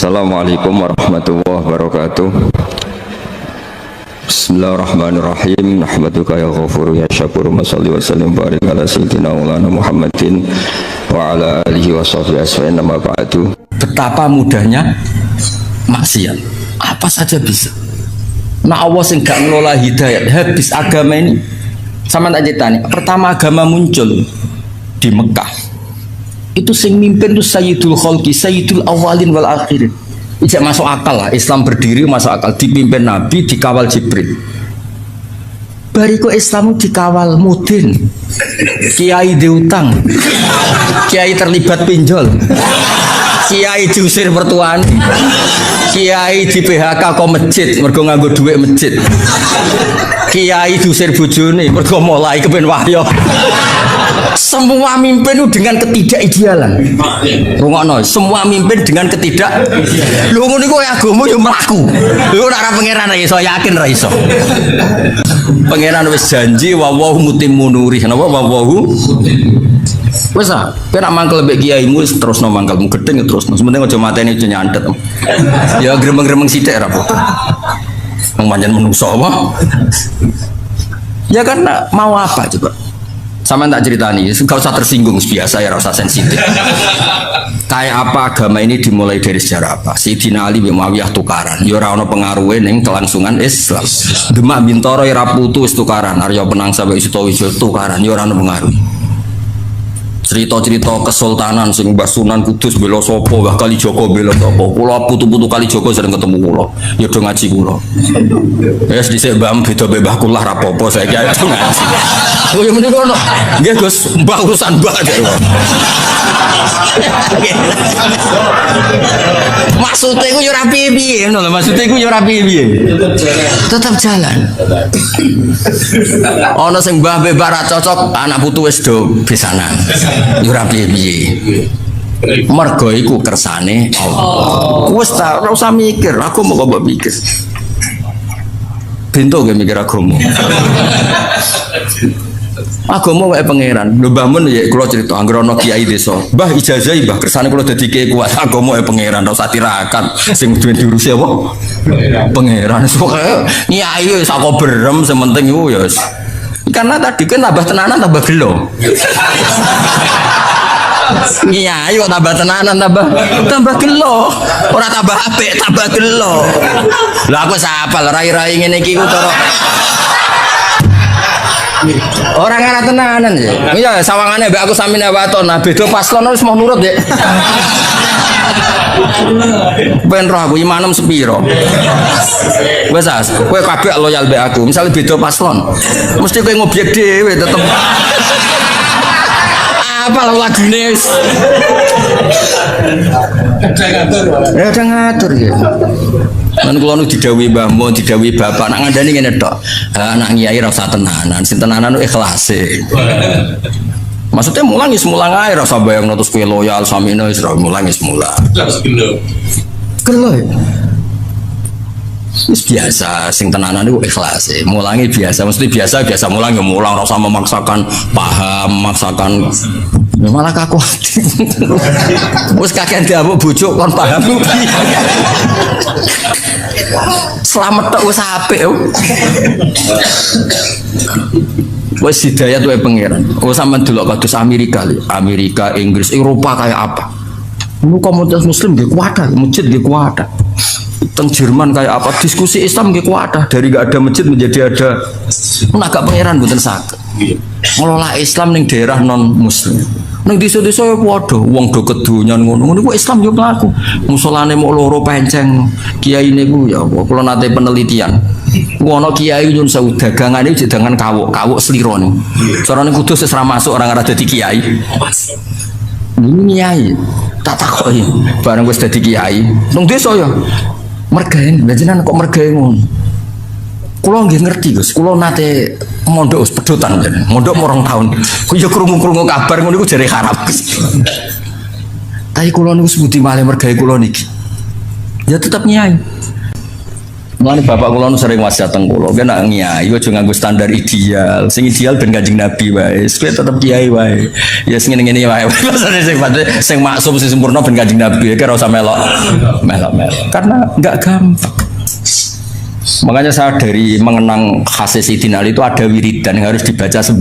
Assalamualaikum warahmatullahi wabarakatuh. Bismillahirrahmanirrahim. Nahmaduka ya ghafuru ya syakuru. Mashalli wa sallim barik ala sayyidina maulana Muhammadin wa ala alihi wa sahbihi asfa'in. Nama ba'du. Betapa mudahnya maksiat, apa saja bisa. Nah Allah sing gak ngelola hidayat, habis agama ini. Sama tak ceritani, pertama agama muncul di Mekah, itu sing mimpin itu Sayyidul Khalqi, Sayyidul Awalin wal Akhirin. Ijak masuk akal lah, Islam berdiri masuk akal, dipimpin Nabi, dikawal Jibril. Bariku Islam dikawal mudin, kiai diutang, kiai terlibat pinjol, kiai diusir mertuaan, kiai di PHK kok masjid, mergo nganggo duit masjid, kiai diusir bojone, mergo mulai kepen wahyo. Semua mimpin itu dengan ketidakidealan. Rungokno, semua mimpin dengan lu ngono iku agama yo mlaku. Lu ora pangeran iso yakin ra iso. Pangeran wis janji wa wa mutimmu nuri. Napa wa wa wis ah, kowe nak mangkel mbek kiaimu terusno mangkelmu gedeng terusno. Sementing aja mateni aja nyandet. Ya gremeng-gremeng sithik ra apa. Wong pancen menungso apa? Ya karena mau apa coba? Sama tak ceritani, gak usah tersinggung biasa ya, rasa sensitif. Kayak apa agama ini dimulai dari sejarah apa? Sayyidina Ali bin Muawiyah tukaran, ya ora ono pengaruhe ning kelangsungan Islam. Demak Bintoro ya ra putu wis tukaran, Arya Penang sampai Sutowijo tukaran, ya ora ono pengaruh. Cerita-cerita kesultanan sing Mbah Sunan Kudus bela sapa, Mbah Kalijaga bela sapa. Kula putu-putu Kalijaga sering ketemu kula. Ya do ngaji kula. Wis dhisik Mbah beda mbek Mbah kula ra apa-apa saiki ayo ngaji. Oh ya mending ngono. Nggih Gus, Mbah urusan Mbah aja. Maksudnya ku yo ora piye-piye ngono lho, maksudnya ku yo ora piye-piye. Tetap jalan. Ana sing Mbah mbek Mbah ra cocok, anak putu wis do besanan. Yo ora piye-piye. Mergo iku kersane Allah. Wis ta ora usah mikir, aku mau kok mikir. Bento ge mikir agama. Agama wae pangeran. Lho Mbah Mun ya kula crita anggere ana kiai desa. Mbah ijazahi Mbah kersane kula dadi kiai kuat. Agama wae pangeran ora usah tirakat. Sing duwe diurusi apa? Pangeran. Soale nyai wis sak berem sementing iku ya wis. Karena tadi kan tambah tenanan tambah gelo. Iya, ayo tambah tenanan tambah gelo. Ora tambah apik, tambah gelo. Lah aku sapal rai-rai ngene iki ku cara orang ana tenanan ya. Iya, sawangane mbek aku sami waton. Nah, beda paslon wis mau nurut ya. Ben roh aku imanem sepiro. Wes as, kowe kabeh loyal mbek aku. Misale beda paslon, mesti kowe ngobyek dhewe tetep. Apa lagune wis. Kadang ngatur ya. Lan kula nu didhawuhi Mbah Mun, didhawuhi bapak nak ngandani ngene tok. Anak kiai ra usah tenanan, sing tenanan ku ikhlase. Maksudnya mulang ya mulang ae ra usah bayangno terus kowe loyal samine wis mulang ya mulang. Gelo. Wis biasa sing tenanan iku ikhlas. Mulangi biasa, mesti biasa mulang ya mulang ora usah memaksakan paham, memaksakan ya malah kaku. Wis kakek diamuk bojo kon paham ku piye. Selamat tok wis apik. Wis hidayat wae pangeran. Oh sampean delok kados Amerika, Inggris, Eropa kayak apa? Lu komunitas muslim nggih kuat, masjid nggih kuat. Teng Jerman kayak apa? Diskusi Islam nggih kuat, dari enggak ada masjid menjadi ada. Agak pangeran mboten saged. Ngelola Islam ning daerah non muslim. Ning desa-desa ya padha, wong do kedonyan ngono ku Islam yo mlaku. Musolane mok loro penceng. Kiai niku ya apa? Kula nate penelitian. Ono kiai nyun sewu dagangane dagangan kawuk sliro niku. Carane kudus wis ra masuk orang ora dadi kiai. Ini kiai. Tak takoki bareng wis dadi kiai. Nang desa ya mergaen, jenengan kok mergaen ngono. Kula nggih ngerti Gus, kula nate mondok wis pedotan jenengan. Mondok 2 tahun. Ku yo krungu-krungu kabar ngono iku jare harap. Tapi kula niku sebuti malih mergae kula niki. Ya tetap nyai. Mulane bapak kula nu sering wasiat teng kula, ben nak ngiyai aja nganggo standar ideal. Sing ideal ben Kanjeng Nabi wae. Kowe tetep kiai wae. Ya sing ngene-ngene wae. Maksudnya sing maksum sing sempurna ben Kanjeng Nabi, kira ora usah melok. Karena enggak gampang. Makanya saya dari mengenang khasih Sayyidina Ali itu ada wiridan yang harus dibaca 9.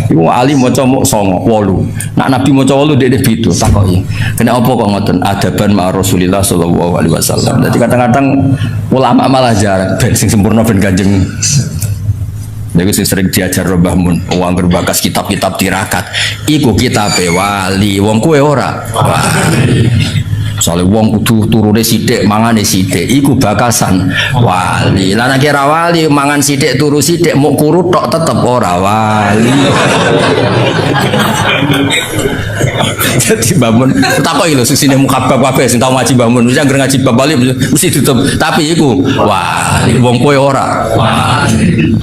Iku Ali maca mok 9, 8. Nak Nabi maca 8 dekne beda takoki. Kena apa kok ngoten? Adaban ma Rasulillah sallallahu alaihi wasallam. Jadi kadang-kadang ulama malah jarang ben sing sempurna ben Kanjeng. Niku sing sering diajar Mbah Mun, wong berbakas kitab-kitab tirakat. Iku kitabe wali, wong kowe ora. Wali. Soale wong kudu turune sithik, mangane sithik, iku bakasan wali. Lah nek kira wali mangan sithik turu sithik muk kuru tok tetep ora wali. Jadi bangun takoki lho sesine mukabab kabeh sing tau ngaji bangun, wis anggere ngaji bab bali mesti tutup. Tapi iku wali, wong kowe ora wali.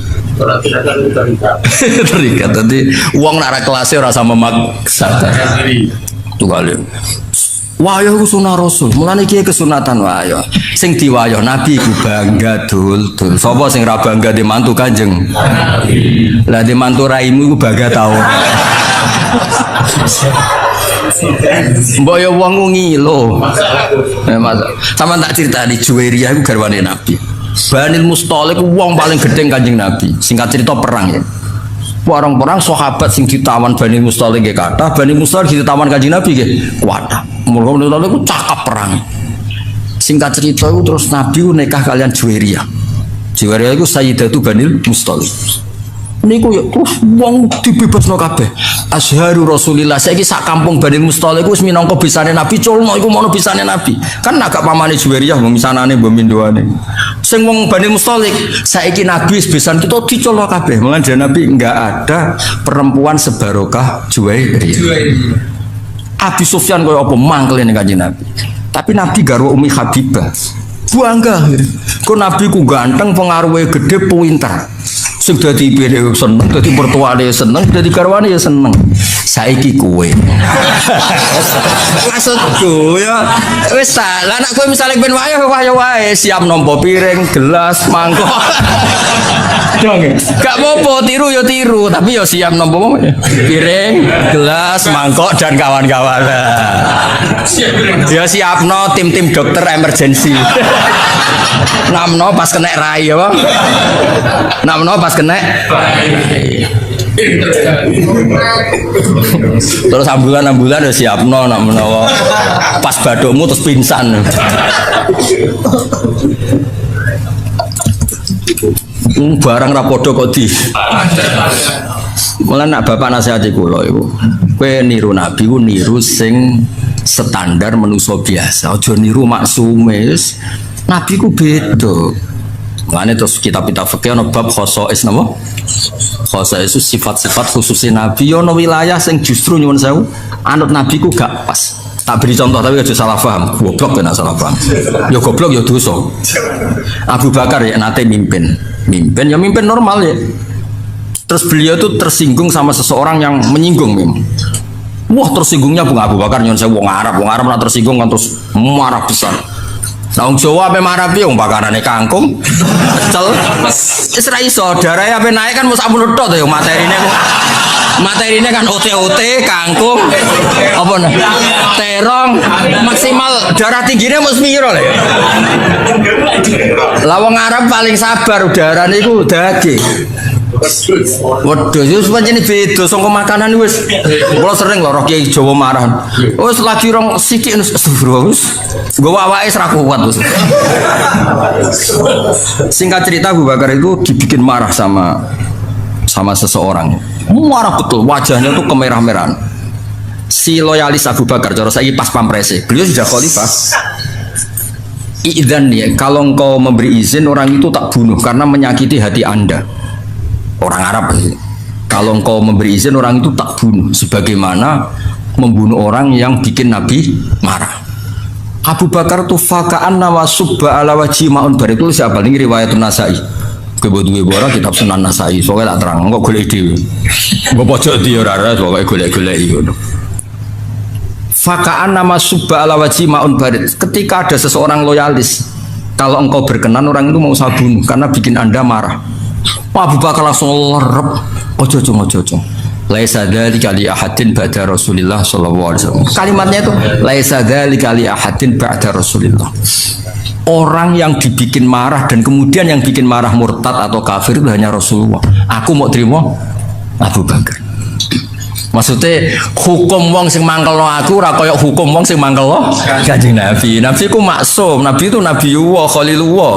Terikat tadi uang nak kelasnya ora sama maksa. Tuh kali. Wayah ku sunah Rasul. Mulane iki kesunatan wayah. Sing diwayah Nabi ku bangga dul. Sapa sing ra bangga di mantu Kanjeng? Lah di mantu raimu ku bangga tau. Mbok ya wong ngilo. Sama tak critani Juwairiyah ku garwane Nabi. Banil Mustalik wong paling gedeng Kanjeng Nabi. Singkat cerita perang ya. Orang-orang sahabat sing ditawan Bani Mustalik nggih kathah, Bani Mustalik ditawan Kanjeng Nabi nggih kuatah. Mulane Mustalik ku cakap perang. Singkat cerita itu terus Nabi nikah kalian Juwairiyah. Juwairiyah iku Sayyidatu Bani Mustalik. Niku ya terus wong dibebasno kabeh. Asyharu Rasulillah saiki sak kampung Bani Mustalik wis minangka bisane Nabi, culno iku mono bisane Nabi. Kan agak pamane Juwairiyah wong misanane mbok mindoane. Sing wong Bani Mustalik saiki Nabi wis besan kita dicolok kabeh. Mulane dari Nabi enggak ada perempuan sebarokah Juwairiyah. Abi Sufyan koyo apa mangkel ning Kanjeng Nabi. Tapi Nabi garwa Umi Habibah. Bangga. Kok Nabi ku ganteng, pengaruhe gede, pinter. Sing dadi pire seneng, dadi mertuane seneng, dadi garwane ya seneng. Saiki kowe. Maksudku ya wis ta, lah nek kowe misale ben wayah wae siap nampa piring, gelas, mangkok. Dong. Gak apa-apa tiru ya tiru, tapi ya siap nampa piring, gelas, mangkok dan kawan-kawan. Ya siapno tim-tim dokter emergency. Namno pas kena rai ya, Bang. Namno pas kena rai. Terus ambulan ya siapno nak menawa pas badokmu terus pingsan. Barang ra padha kok di. Mulane nak bapak nasihati kula iku. Kowe niru Nabi ku niru sing standar manusa biasa. Aja niru maksume. Nabi ku beda. Mulane terus kitab-kitab fikih ana bab khosais napa? Khosais itu sifat-sifat khususnya Nabi. Ana wilayah sing justru nyuwun sewu anut Nabi ku gak pas. Tak beri contoh tapi aja salah paham. Goblok kena salah paham. Ya goblok ya dosa. Abu Bakar ya nate mimpin ya mimpin normal ya. Terus beliau tuh tersinggung sama seseorang yang menyinggung memang. Wah tersinggungnya Abu Bakar nyuwun sewu wong Arab nak tersinggung kan terus marah besar. Nah, Jawa apa marah piye wong bakarane kangkung. Pecel. Wis ra iso, darahe ape naik kan mesti ampun tok to ya materine kan ote-ote kangkung apa nah terong maksimal darah tinggine mesti piro lho. Lah wong Arab paling sabar udarane iku daging. Waduh, wis pancen beda saka makanan wis. Kula sering lho Kiai Jawa marah. Wis lagi rong sithik astagfirullah wis. Nggo awake ra kuat wis. Singkat cerita Abu Bakar itu dibikin marah sama seseorang. Marah betul, wajahnya tuh kemerah-merahan. Si loyalis Abu Bakar, cara saiki pas pamprese. Beliau sudah khalifah. Idzan ya, kalau engkau memberi izin orang itu tak bunuh karena menyakiti hati Anda. Orang Arab kalau engkau memberi izin orang itu tak bunuh sebagaimana membunuh orang yang bikin Nabi marah. Abu Bakar tuh fakaan nawasubba ala wajhi ma'un bar itu siapa ini riwayat Nasai kebetulan bora kitab Sunan Nasai soalnya tak terang kok golek dhewe mbok pojok dia ora pokoke golek-golek ngono. Fakaan nama subba ala wajhi ma'un bar ketika ada seseorang loyalis kalau engkau berkenan orang itu mau saya bunuh karena bikin anda marah. Abu Bakar langsung lerep, ojo. Laisa dzalika li ahadin ba'da Rasulillah sallallahu alaihi wasallam. Kalimatnya itu laisa dzalika li ahadin ba'da Rasulillah. Orang yang dibikin marah dan kemudian yang bikin marah murtad atau kafir itu hanya Rasulullah. Aku mau terima Abu Bakar. Maksudnya hukum wong sing mangkel aku ora kaya hukum wong sing mangkel Kanjeng Nabi. Nabi ku maksum, Nabi itu Nabiullah, Khalilullah.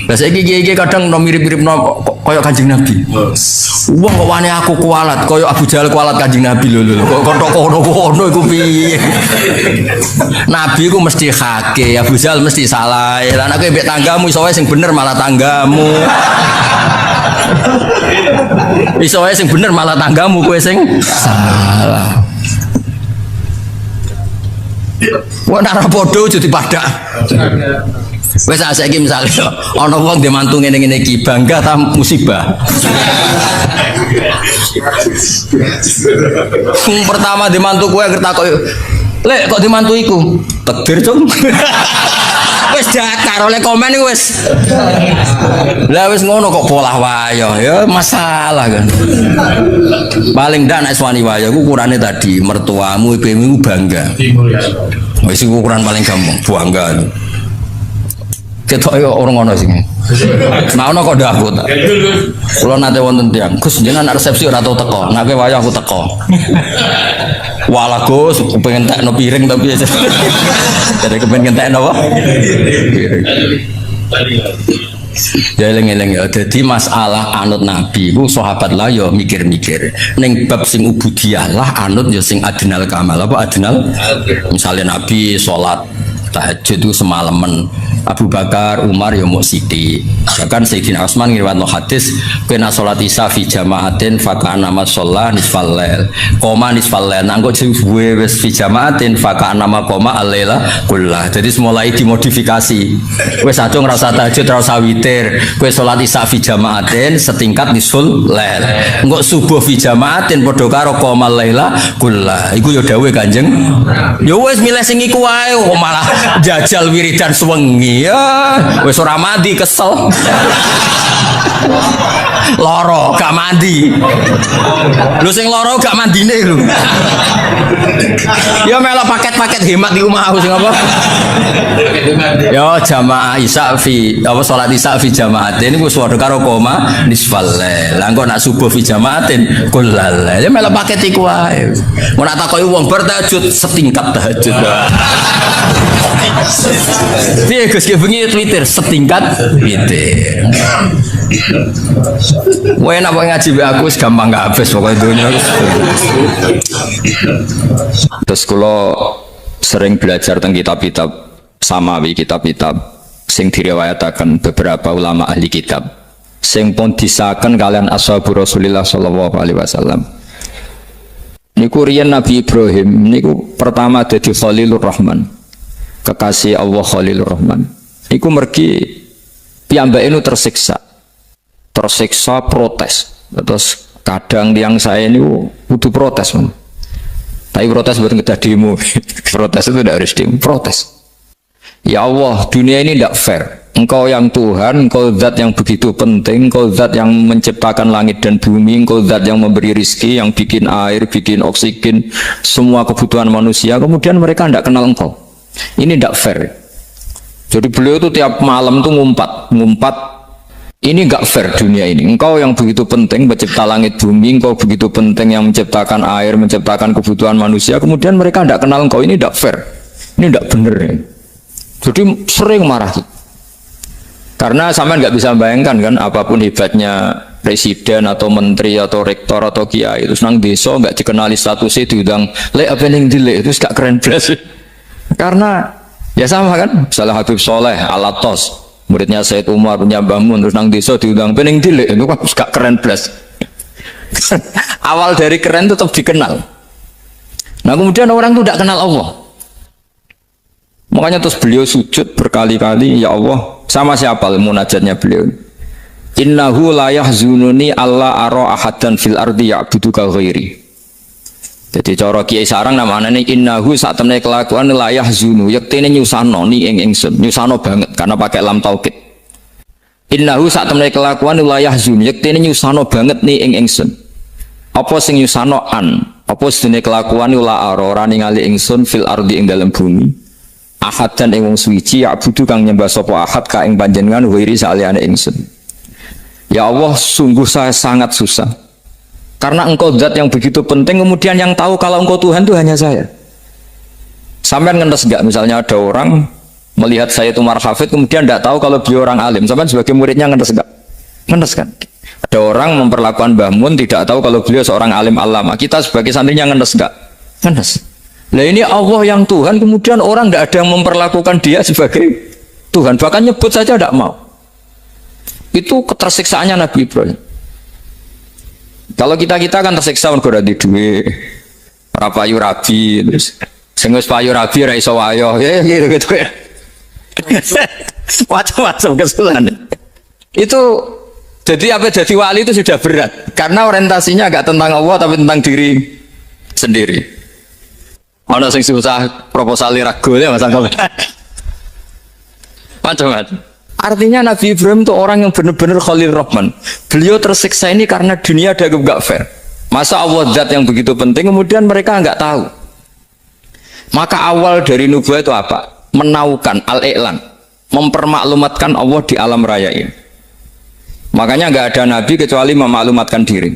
Lah saiki iki kadang mirip-mirip kaya Kanjeng Nabi. Wong kok wani aku kualat kaya Abu Jahal kualat Kanjeng Nabi lho. Kok kono iku piye? Nabi ku mesti hake, Abu Jahal mesti salah. Lah nek mbek tanggamu iso wae sing bener malah tanggamu. Iso wae sing bener malah tanggamu kowe sing salah. Wong ora padha aja dipadak. Wes saiki misale ana wong dhe mantu ngene-ngene iki bangga ta musibah. Pertama dhe mantu kowe anggere takok, "Lek kok dhe mantu iku?" Takdir, Cung. Wis dakar oleh komen iku wis. Lah wis ngono kok polah wayo ya masalah kan. Paling ndak nek wani wayo ku ukurane tadi mertuamu ibumu bangga. Wis ukuran paling gampang bangga. Ketok yo orang ngono sing. Nah ono kok ndak aku ta. Kula nate wonten tiyang, Gus jenengan resepsi ora tau teko. Nek kowe wayo aku teko. Walah Gus, pengen tekno piring tapi aja. Jadi kepengen tekno apa? Ya eling-eling ya. Jadi masalah anut Nabi ku sahabat lah ya mikir-mikir. Ning bab sing ubudiyah lah anut ya sing adnal kamal. Apa adnal? Misalnya Nabi salat tahajud itu semalaman, Abu Bakar, Umar ya mau sithik. Bahkan Sayyidina Utsman ngriwayatno hadis, kena salat isya fi jamaatin faka'ana ma shalla nisfal lail. Qoma nisfal lail. Nangko duwe wis fi jamaatin faka'ana ma qoma al-laila kullah. Jadi mulai dimodifikasi. Wis aja ngrasa tahajud ora usah witir. Kowe salat isya fi jamaatin setingkat nisful lail. Engko subuh fi jamaatin padha karo qoma al-laila kullah. Iku ya dawuhe Kanjeng. Ya wis milih sing iku wae kok malah jajal wiridan sewengi ya wis ora mandi kesel loro gak mandi lu sing loro gak mandine lho ya melok paket-paket hemat di rumah aku sing apa ya jamaah isya fi apa salat isya fi jamaatin iku padha karo koma nisfal lail lah engko nak subuh fi jamaatin kullal ya melok paket iku wae mun tak takoki wong bar tahajud setingkat tahajud piye Gus ki bengi Twitter setingkat Twitter. Wae nek ngaji mbek aku wis gampang gak habis pokoke donya. Terus kula sering belajar tentang kitab-kitab samawi, kitab-kitab sing diriwayataken beberapa ulama ahli kitab sing pun disaken kalian ashabu Rasulillah sallallahu alaihi wasallam. Niku riyen Nabi Ibrahim niku pertama dadi Khalilur Rahman. Kekasih Allah Khalilur Rahman. Iku mergi piyambake nu tersiksa protes. Terus kadang tiang saya ini kudu protes, Man. Tapi protes buat kita demo. Protes itu tidak harus demo, protes. Ya Allah, dunia ini tidak fair. Engkau yang Tuhan, engkau zat yang begitu penting, engkau zat yang menciptakan langit dan bumi, engkau zat yang memberi rizki, yang bikin air, bikin oksigen, semua kebutuhan manusia. Kemudian mereka tidak kenal engkau. Ini tidak fair. Jadi beliau itu tiap malam tuh ngumpat. Ini nggak fair dunia ini. Engkau yang begitu penting pencipta langit bumi, engkau begitu penting yang menciptakan air, menciptakan kebutuhan manusia. Kemudian mereka tidak kenal engkau. Ini tidak fair. Ini tidak benar. Jadi sering marah. Karena sampean nggak bisa bayangkan kan, apapun hebatnya presiden atau menteri atau rektor atau kiai itu senang desa nggak dikenali statusnya diundang lek apa yang dilek itu gak keren belas. Karena ya sama kan, misalnya Habib Soleh Alatos, muridnya Said Umar punya bangun terus nang desa diundang pening dilek itu kan gak keren belas. Awal dari keren itu tetap dikenal. Nah kemudian orang itu tidak kenal Allah. Makanya terus beliau sujud berkali-kali, ya Allah, sama siapa munajatnya beliau? Innahu la yahzununi alla ara ahadan fil ardi ya'buduka ghairi. Jadi cara kiai sarang namanya innahu saat temne kelakuan la yahzunu yektene nyusano ni ing ingsun nyusano banget karena pakai lam taukid. Innahu saat temne kelakuan la yahzunu yektene nyusano banget ni ing ingsun. Apa sing nyusano apa sedene kelakuan la ora ningali ingsun fil ardi ing dalam bumi. Ahad dan ing wong suci abudu kang nyembah sapa ahad ka ing panjenengan wiri saliyane ingsun. Ya Allah, sungguh saya sangat susah. Karena engkau zat yang begitu penting, kemudian yang tahu kalau engkau Tuhan itu hanya saya. Sampai ngendes enggak? Misalnya ada orang melihat saya itu marhafid, kemudian tidak tahu kalau beliau orang alim. Sampai sebagai muridnya ngendes enggak? Ngendes kan? Ada orang memperlakukan Mbah Mun tidak tahu kalau beliau seorang alim alama. Kita sebagai santrinya ngendes enggak? Ngendes. Nah ini Allah yang Tuhan, kemudian orang tidak ada yang memperlakukan dia sebagai Tuhan. Bahkan nyebut saja tidak mau. Itu ketersiksaannya Nabi Ibrahim. Kalau kita kan tersiksa mergo ora di duwe, ora payu rabi, terus sing wis payu rabi ora iso wayo, ya gitu ya. Macam-macam kesalahan. Itu jadi apa jadi wali itu sudah berat karena orientasinya agak tentang Allah tapi tentang diri sendiri. Ana sing susah proposal ragu ya Mas Angkol. Macam-macam. Artinya Nabi Ibrahim itu orang yang benar-benar Khalil Rahman. Beliau tersiksa ini karena dunia ada nggak fair. Masa Allah zat yang begitu penting kemudian mereka nggak tahu. Maka awal dari nubuah itu apa? Menaukan al-i'lan, mempermaklumatkan Allah di alam raya ini. Makanya nggak ada nabi kecuali memaklumatkan diri.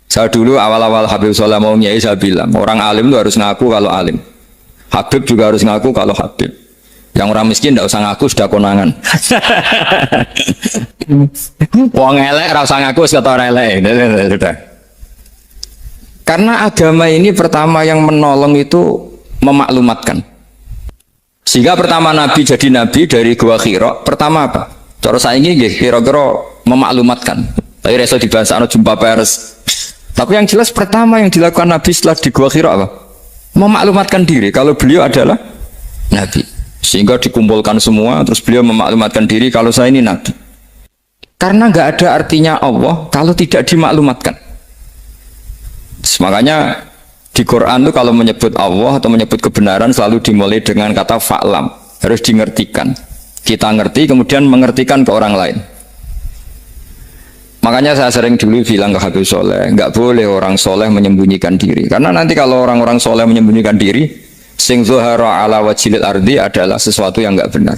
Saya dulu awal-awal Habib Soleh mau nyai saya bilang orang alim itu harus ngaku kalau alim. Habib juga harus ngaku kalau Habib. Yang orang miskin tidak usah ngaku sudah konangan. Wong elek ora usah ngaku wis kata elek. Sudah. Karena agama ini pertama yang menolong itu memaklumatkan. Sehingga pertama Nabi jadi Nabi dari Gua Hira, pertama apa? Cara saiki nggih kira-kira memaklumatkan. Tapi reso dibahasano jumpa pers. Tapi yang jelas pertama yang dilakukan Nabi setelah di Gua Hira apa? Memaklumatkan diri kalau beliau adalah Nabi. Sehingga dikumpulkan semua, terus beliau memaklumatkan diri kalau saya ini Nabi. Karena nggak ada artinya Allah kalau tidak dimaklumatkan. Makanya di Quran itu kalau menyebut Allah atau menyebut kebenaran selalu dimulai dengan kata fa'lam, harus dimengertikan. Kita ngerti kemudian mengertikan ke orang lain. Makanya saya sering dulu bilang ke Habib Soleh, nggak boleh orang soleh menyembunyikan diri. Karena nanti kalau orang-orang soleh menyembunyikan diri, sing zuhara ala wajhil ardi adalah sesuatu yang enggak benar.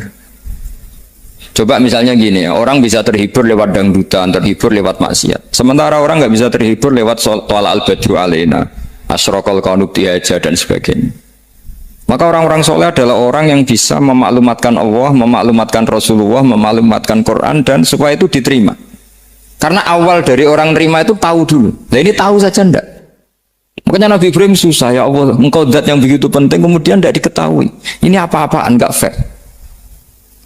Coba misalnya gini ya, orang bisa terhibur lewat dangdutan, terhibur lewat maksiat. Sementara orang enggak bisa terhibur lewat thala al-badru alaina, asyraqal qanub dihaja dan sebagainya. Maka orang-orang soleh adalah orang yang bisa memaklumatkan Allah, memaklumatkan Rasulullah, memaklumatkan Quran dan supaya itu diterima. Karena awal dari orang terima itu tahu dulu. Nah ini tahu saja enggak. Makanya Nabi Ibrahim susah, ya Allah, engkau zat yang begitu penting kemudian tidak diketahui. Ini apa-apaan, enggak fair.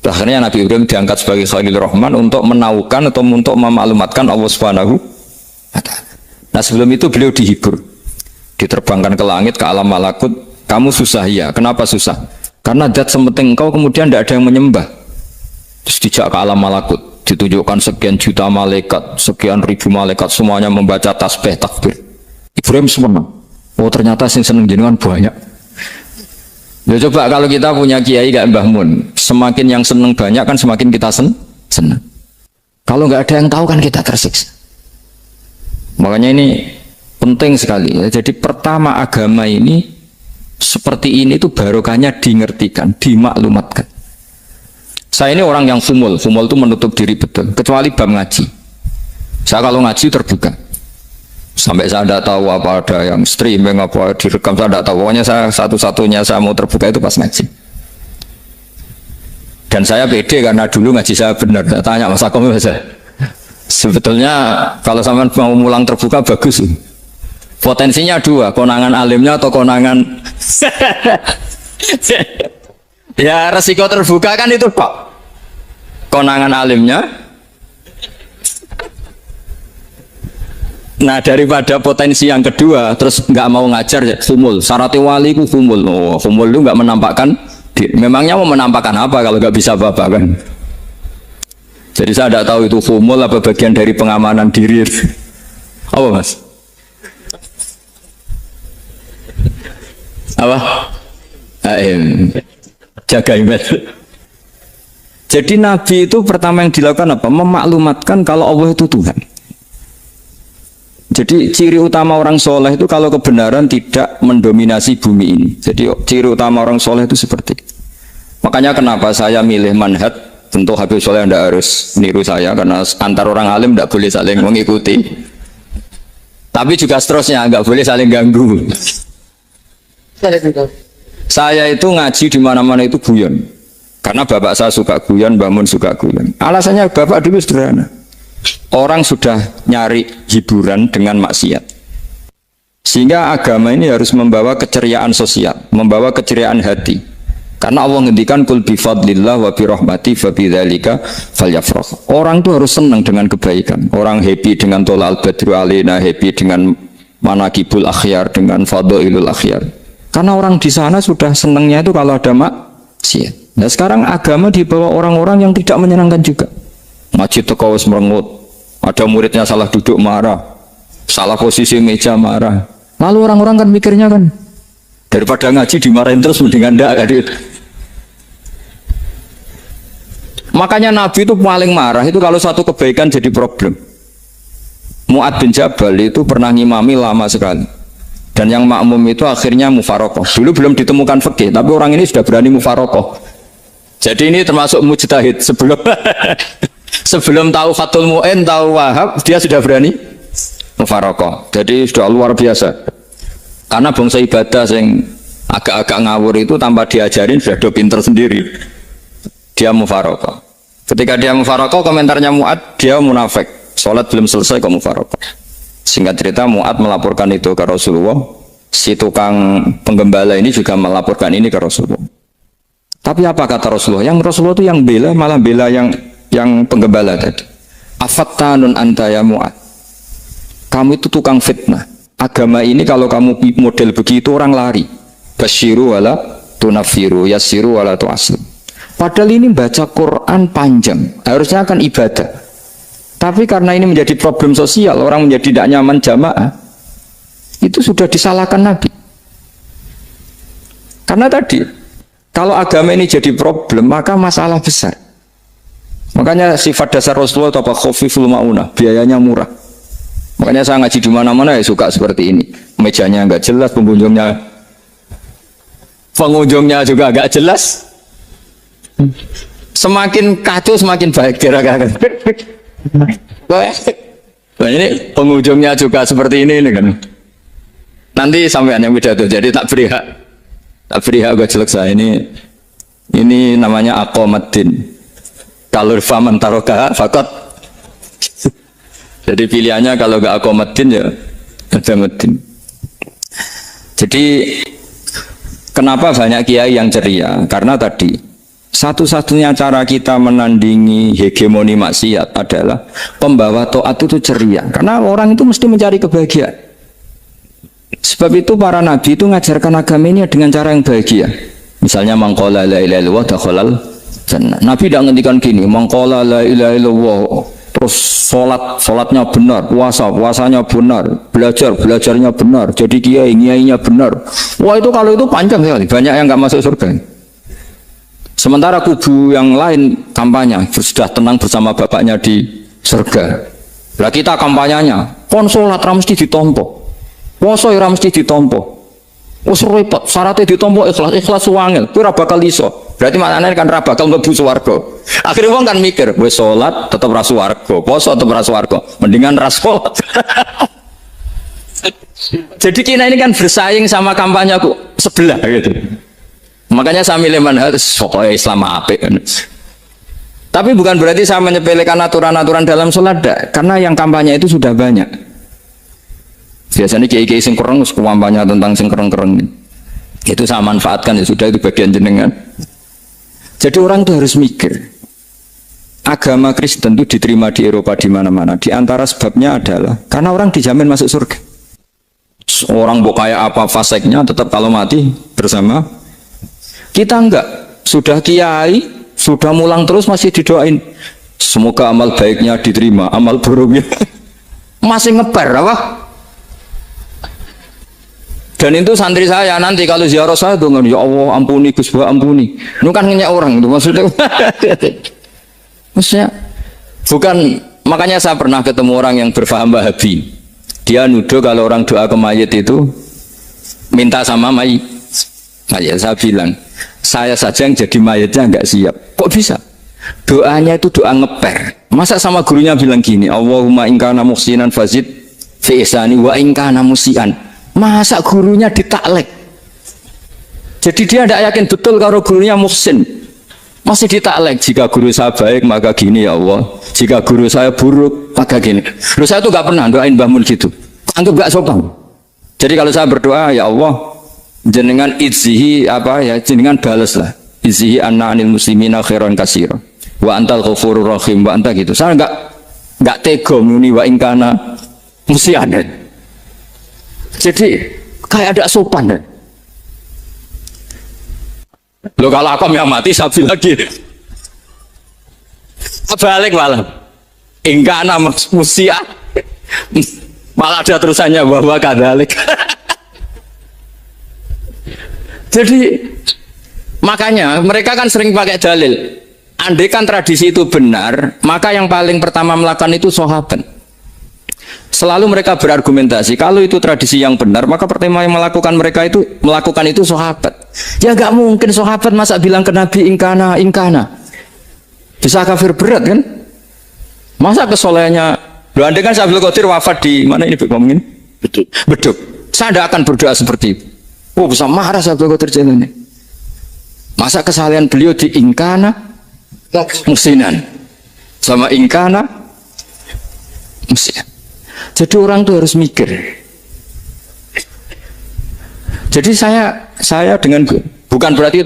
Akhirnya Nabi Ibrahim diangkat sebagai Khalil Rahman untuk menaukan atau untuk memaklumatkan Allah Subhanahu wa ta'ala. Nah sebelum itu beliau dihibur, diterbangkan ke langit, ke alam malakut. Kamu susah ya, kenapa susah? Karena zat sepenting engkau kemudian tidak ada yang menyembah. Terus dijak ke alam malakut, ditunjukkan sekian juta malaikat, sekian ribu malaikat, semuanya membaca tasbih takbir. Ibrahim senang. Oh ternyata yang seneng jenengan banyak. Ya coba kalau kita punya kiai kayak Mbah Mun, semakin yang seneng banyak kan semakin kita senang. Kalau nggak ada yang tahu kan kita tersiksa. Makanya ini penting sekali. Jadi pertama agama ini seperti ini itu barokahnya dingertikan, dimaklumatkan. Saya ini orang yang fumul itu menutup diri betul. Kecuali bab ngaji. Saya kalau ngaji terbuka. Sampai saya tidak tahu apa ada yang streaming apa direkam, saya tidak tahu. Pokoknya saya satu-satunya saya mau terbuka itu pas ngaji. Dan saya pede karena dulu ngaji saya benar. Saya tanya Mas Akom saja. Sebetulnya kalau sampai mau mulang terbuka bagus. Potensinya dua, konangan alimnya atau konangan. Ya resiko terbuka kan itu kok. Konangan alimnya. Nah daripada potensi yang kedua terus nggak mau ngajar ya fumul. Syarat wali itu fumul. Oh, fumul itu nggak menampakkan. Memangnya mau menampakkan apa kalau nggak bisa apa-apa kan? Jadi saya tidak tahu itu fumul apa bagian dari pengamanan diri. Apa mas? Apa? Jaga image. Jadi Nabi itu pertama yang dilakukan apa? Memaklumatkan kalau Allah itu Tuhan. Jadi ciri utama orang soleh itu kalau kebenaran tidak mendominasi bumi ini. Jadi ciri utama orang soleh itu seperti itu. Makanya kenapa saya milih manhaj. Tentu Habib Soleh Anda harus niru saya karena antar orang alim tidak boleh saling mengikuti. Tapi juga seterusnya nggak boleh saling ganggu. Saya itu ngaji di mana-mana itu guyon. Karena bapak saya suka guyon, Mbak Mun suka guyon. Alasannya bapak dulu sederhana. Orang sudah nyari hiburan dengan maksiat. Sehingga agama ini harus membawa keceriaan sosial, membawa keceriaan hati. Karena Allah ngendikan kul bi fadlillah wa bi rahmati fa bidzalika falyafrah. Orang itu harus senang dengan kebaikan. Orang happy dengan tolal badru alaina, happy dengan manaqibul akhyar, dengan fadhailul akhyar. Karena orang di sana sudah senangnya itu kalau ada maksiat. Nah, sekarang agama dibawa orang-orang yang tidak menyenangkan juga. Masjid teko wis merengut. Ada muridnya salah duduk marah. Salah posisi meja marah. Lalu orang-orang kan mikirnya kan daripada ngaji dimarahin terus mendingan ndak kan gitu. Makanya Nabi itu paling marah itu kalau satu kebaikan jadi problem. Mu'ad bin Jabal itu pernah ngimami lama sekali. Dan yang makmum itu akhirnya mufarokoh. Dulu belum ditemukan fikih, tapi orang ini sudah berani mufarokoh. Jadi ini termasuk mujtahid sebelum sebelum tahu Fathul Mu'in, tahu Wahab, dia sudah berani mufarokoh. Jadi sudah luar biasa. Karena bangsa ibadah yang agak-agak ngawur itu tanpa diajarin sudah do pinter sendiri. Dia mufarokoh. Ketika dia mufarokoh, komentarnya Mu'ad, dia munafik. Sholat belum selesai kok mufarokoh. Singkat cerita Mu'ad melaporkan itu ke Rasulullah. Si tukang penggembala ini juga melaporkan ini ke Rasulullah. Tapi apa kata Rasulullah? Yang Rasulullah itu yang bela, malah bela yang penggembala tadi. Afattanun anta ya Mu'ad. Kamu itu tukang fitnah. Agama ini kalau kamu model begitu orang lari. Basyiru wala tunafiru, yassiru wala tu'asir. Padahal ini baca Quran panjang, harusnya akan ibadah. Tapi karena ini menjadi problem sosial, orang menjadi tidak nyaman jamaah, itu sudah disalahkan Nabi. Karena tadi, kalau agama ini jadi problem, maka masalah besar. Makanya sifat dasar Rasulullah itu apa? Khofiful ma'unah, biayanya murah. Makanya saya ngaji di mana-mana ya suka seperti ini. Mejanya nggak jelas, pengunjungnya juga nggak jelas. Semakin kacau semakin baik kira-kira. Nah, ini pengunjungnya juga seperti ini kan. Nanti sampean yang pidato, jadi tak beri hak gue selesai. Ini namanya aqomaddin. Kalau faman taroka fakot. Jadi pilihannya kalau gak aqomaddin ya aqomaddin. Jadi kenapa banyak kiai yang ceria? Karena tadi satu-satunya cara kita menandingi hegemoni maksiat adalah pembawa taat itu ceria. Karena orang itu mesti mencari kebahagiaan. Sebab itu para nabi itu mengajarkan agama ini dengan cara yang bahagia. Misalnya mangqala la ilaha illallah dakhalal jannah. Nabi tidak ngendikan gini, mangqala la ilaha illallah terus sholatnya benar, puasanya benar, belajarnya benar, jadi kiainya benar. Wah itu kalau itu panjang sekali, banyak yang nggak masuk surga. Sementara kubu yang lain kampanye sudah tenang bersama bapaknya di surga. Lah kita kampanyenya, kon sholat ra mesti ditompo, puasa ra mesti ditompo. Wis repot, syaratnya ditompo ikhlas wangel, kuwi ra bakal iso. Berarti maknanya kan ra bakal mlebu swarga. Akhirnya wong kan mikir, wis sholat tetep ra swarga, puasa tetep ra swarga, mendingan ra sholat. Jadi kita ini kan bersaing sama kampanye aku sebelah gitu. Makanya saya milih manhaj pokoknya Islam apik. Tapi bukan berarti saya menyepelekan aturan-aturan dalam sholat, karena yang kampanye itu sudah banyak. Biasanya kiai-kiai sing kereng kampanye tentang sing kereng-kereng. Itu saya manfaatkan, ya sudah, itu bagian jenengan. Jadi orang itu harus mikir. Agama Kristen itu diterima di Eropa di mana-mana. Di antara sebabnya adalah karena orang dijamin masuk surga. Orang mau kayak apa faseknya tetap kalau mati bersama. Kita enggak, sudah kiai, sudah mulang terus masih didoain. Semoga amal baiknya diterima, amal buruknya masih ngebar apa? Dan itu santri saya nanti kalau ziarah saya tuh ya Allah ampuni Gus Bah ampuni. Itu kan ngenyak orang itu maksudnya. Maksudnya bukan, makanya saya pernah ketemu orang yang berfaham Wahabi. Dia nuduh kalau orang doa ke mayit itu minta sama mayit. Saya bilang, saya saja yang jadi mayitnya nggak siap. Kok bisa? Doanya itu doa ngeper. Masa sama gurunya bilang gini, Allahumma ingkana muhsinan fazid fi ihsani wa ingkana musian. Masa gurunya ditaklek? Jadi dia tidak yakin betul kalau gurunya muhsin. Masih ditaklek, jika guru saya baik maka gini ya Allah, jika guru saya buruk maka gini. Terus saya tuh nggak pernah doain Mbah Mun gitu, anggap nggak sopan. Jadi kalau saya berdoa ya Allah, jenengan izzihi apa ya, jenengan balas lah, izzihi anna anil muslimina khairan katsira wa antal ghafurur rahim wa anta gitu. Saya nggak tega muni wa ingkana musian. Jadi kayak ada sopan deh. Lo kalau aku yang mati sapi lagi. Balik malah. Ingkana musia. Malah ada terusannya bahwa kadalik. Jadi makanya mereka kan sering pakai dalil. Andai kan tradisi itu benar, maka yang paling pertama melakukan itu sahabat. Selalu mereka berargumentasi kalau itu tradisi yang benar, maka pertama yang melakukan itu sahabat. Ya nggak mungkin sahabat masa bilang ke Nabi ingkana bisa kafir berat kan? Masa kesolehannya loh, andai kan Syaikhul Qadir wafat di mana ini ngomongin beduk, saya tidak akan berdoa seperti itu. Oh bisa marah Syaikhul Qadir jalan ini. Masa kesalahan beliau di ingkana musinan sama ingkana musinan. Jadi orang tuh harus mikir. Jadi saya dengan bukan berarti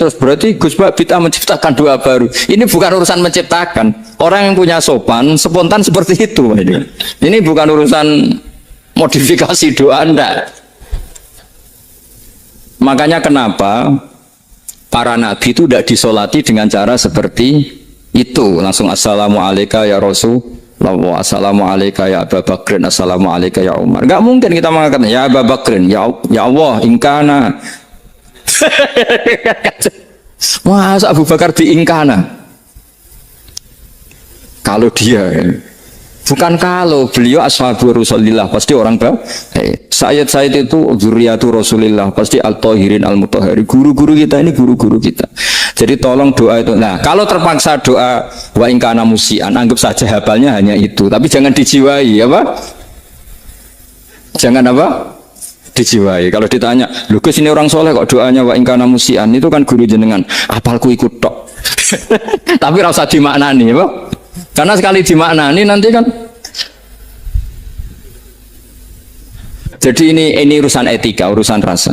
Gus Bah bid'ah menciptakan doa baru. Ini bukan urusan menciptakan. Orang yang punya sopan spontan seperti itu. Ini bukan urusan modifikasi doa Anda. Makanya kenapa para nabi itu tidak disolati dengan cara seperti itu, langsung assalamualaikum ya Rasul. Assalamualaikum ya Abu Bakrin, assalamualaikum ya Umar. Enggak mungkin kita mengatakan ya Abu Bakrin, ya Allah, ingkana. Masa Abu Bakar di ingkana? Kalau dia, bukan kalau beliau ashabu Rasulillah, pasti orang Sayyid itu zuriyatu Rasulillah, pasti al-tahirin al-mutahhari. Guru-guru kita ini guru-guru kita. Jadi tolong doa itu. Nah, kalau terpaksa doa wa ingkana musian, anggap saja hafalnya hanya itu, tapi jangan dijiwai, apa? Jangan apa? Dijiwai. Kalau ditanya, "Lho Gus ini orang soleh kok doanya wa ingkana musian?" Itu kan guru jenengan, apalku ikut tok. Tapi ora usah dimaknani, apa? Karena sekali dimaknani nanti kan. Jadi ini urusan etika, urusan rasa.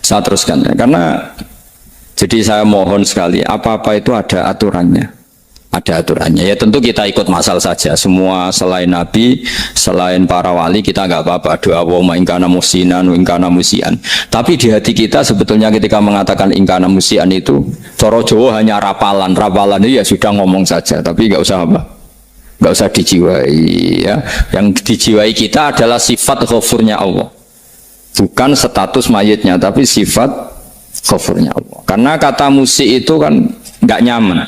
Saya teruskan ya, karena jadi saya mohon sekali, apa-apa itu ada aturannya. Ada aturannya. Ya tentu kita ikut masal saja. Semua selain Nabi, selain para wali, kita nggak apa-apa. Doa wa ingkana musinan, ingkana musian. Tapi di hati kita sebetulnya ketika mengatakan ingkana musian itu, coro Jawa hanya rapalan. Rapalan itu ya sudah ngomong saja. Tapi nggak usah apa? Nggak usah dijiwai. Ya. Yang dijiwai kita adalah sifat ghafurnya Allah. Bukan status mayitnya, tapi sifat ghafurnya Allah. Karena kata musik itu kan nggak nyaman.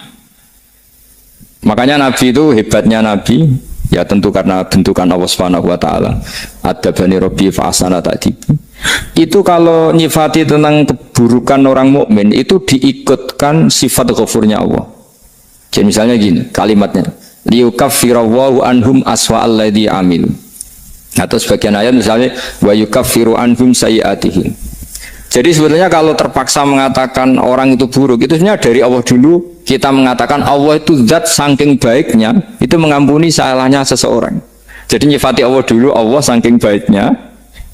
Makanya Nabi itu hebatnya Nabi, ya tentu karena bentukan Allah Subhanahu wa taala. Adabani Rabbi fa ahsana ta'dibi. Itu kalau nyifati tentang keburukan orang mukmin itu diikutkan sifat ghafurnya Allah. Jadi misalnya gini, kalimatnya liyukaffirallahu anhum aswa alladzi amilu. Atau sebagian ayat misalnya wa yukaffiru anhum sayiatihim. Jadi sebetulnya kalau terpaksa mengatakan orang itu buruk, itu sebenarnya dari Allah dulu kita mengatakan Allah itu zat saking baiknya, itu mengampuni salahnya seseorang. Jadi nyifati Allah dulu, Allah saking baiknya,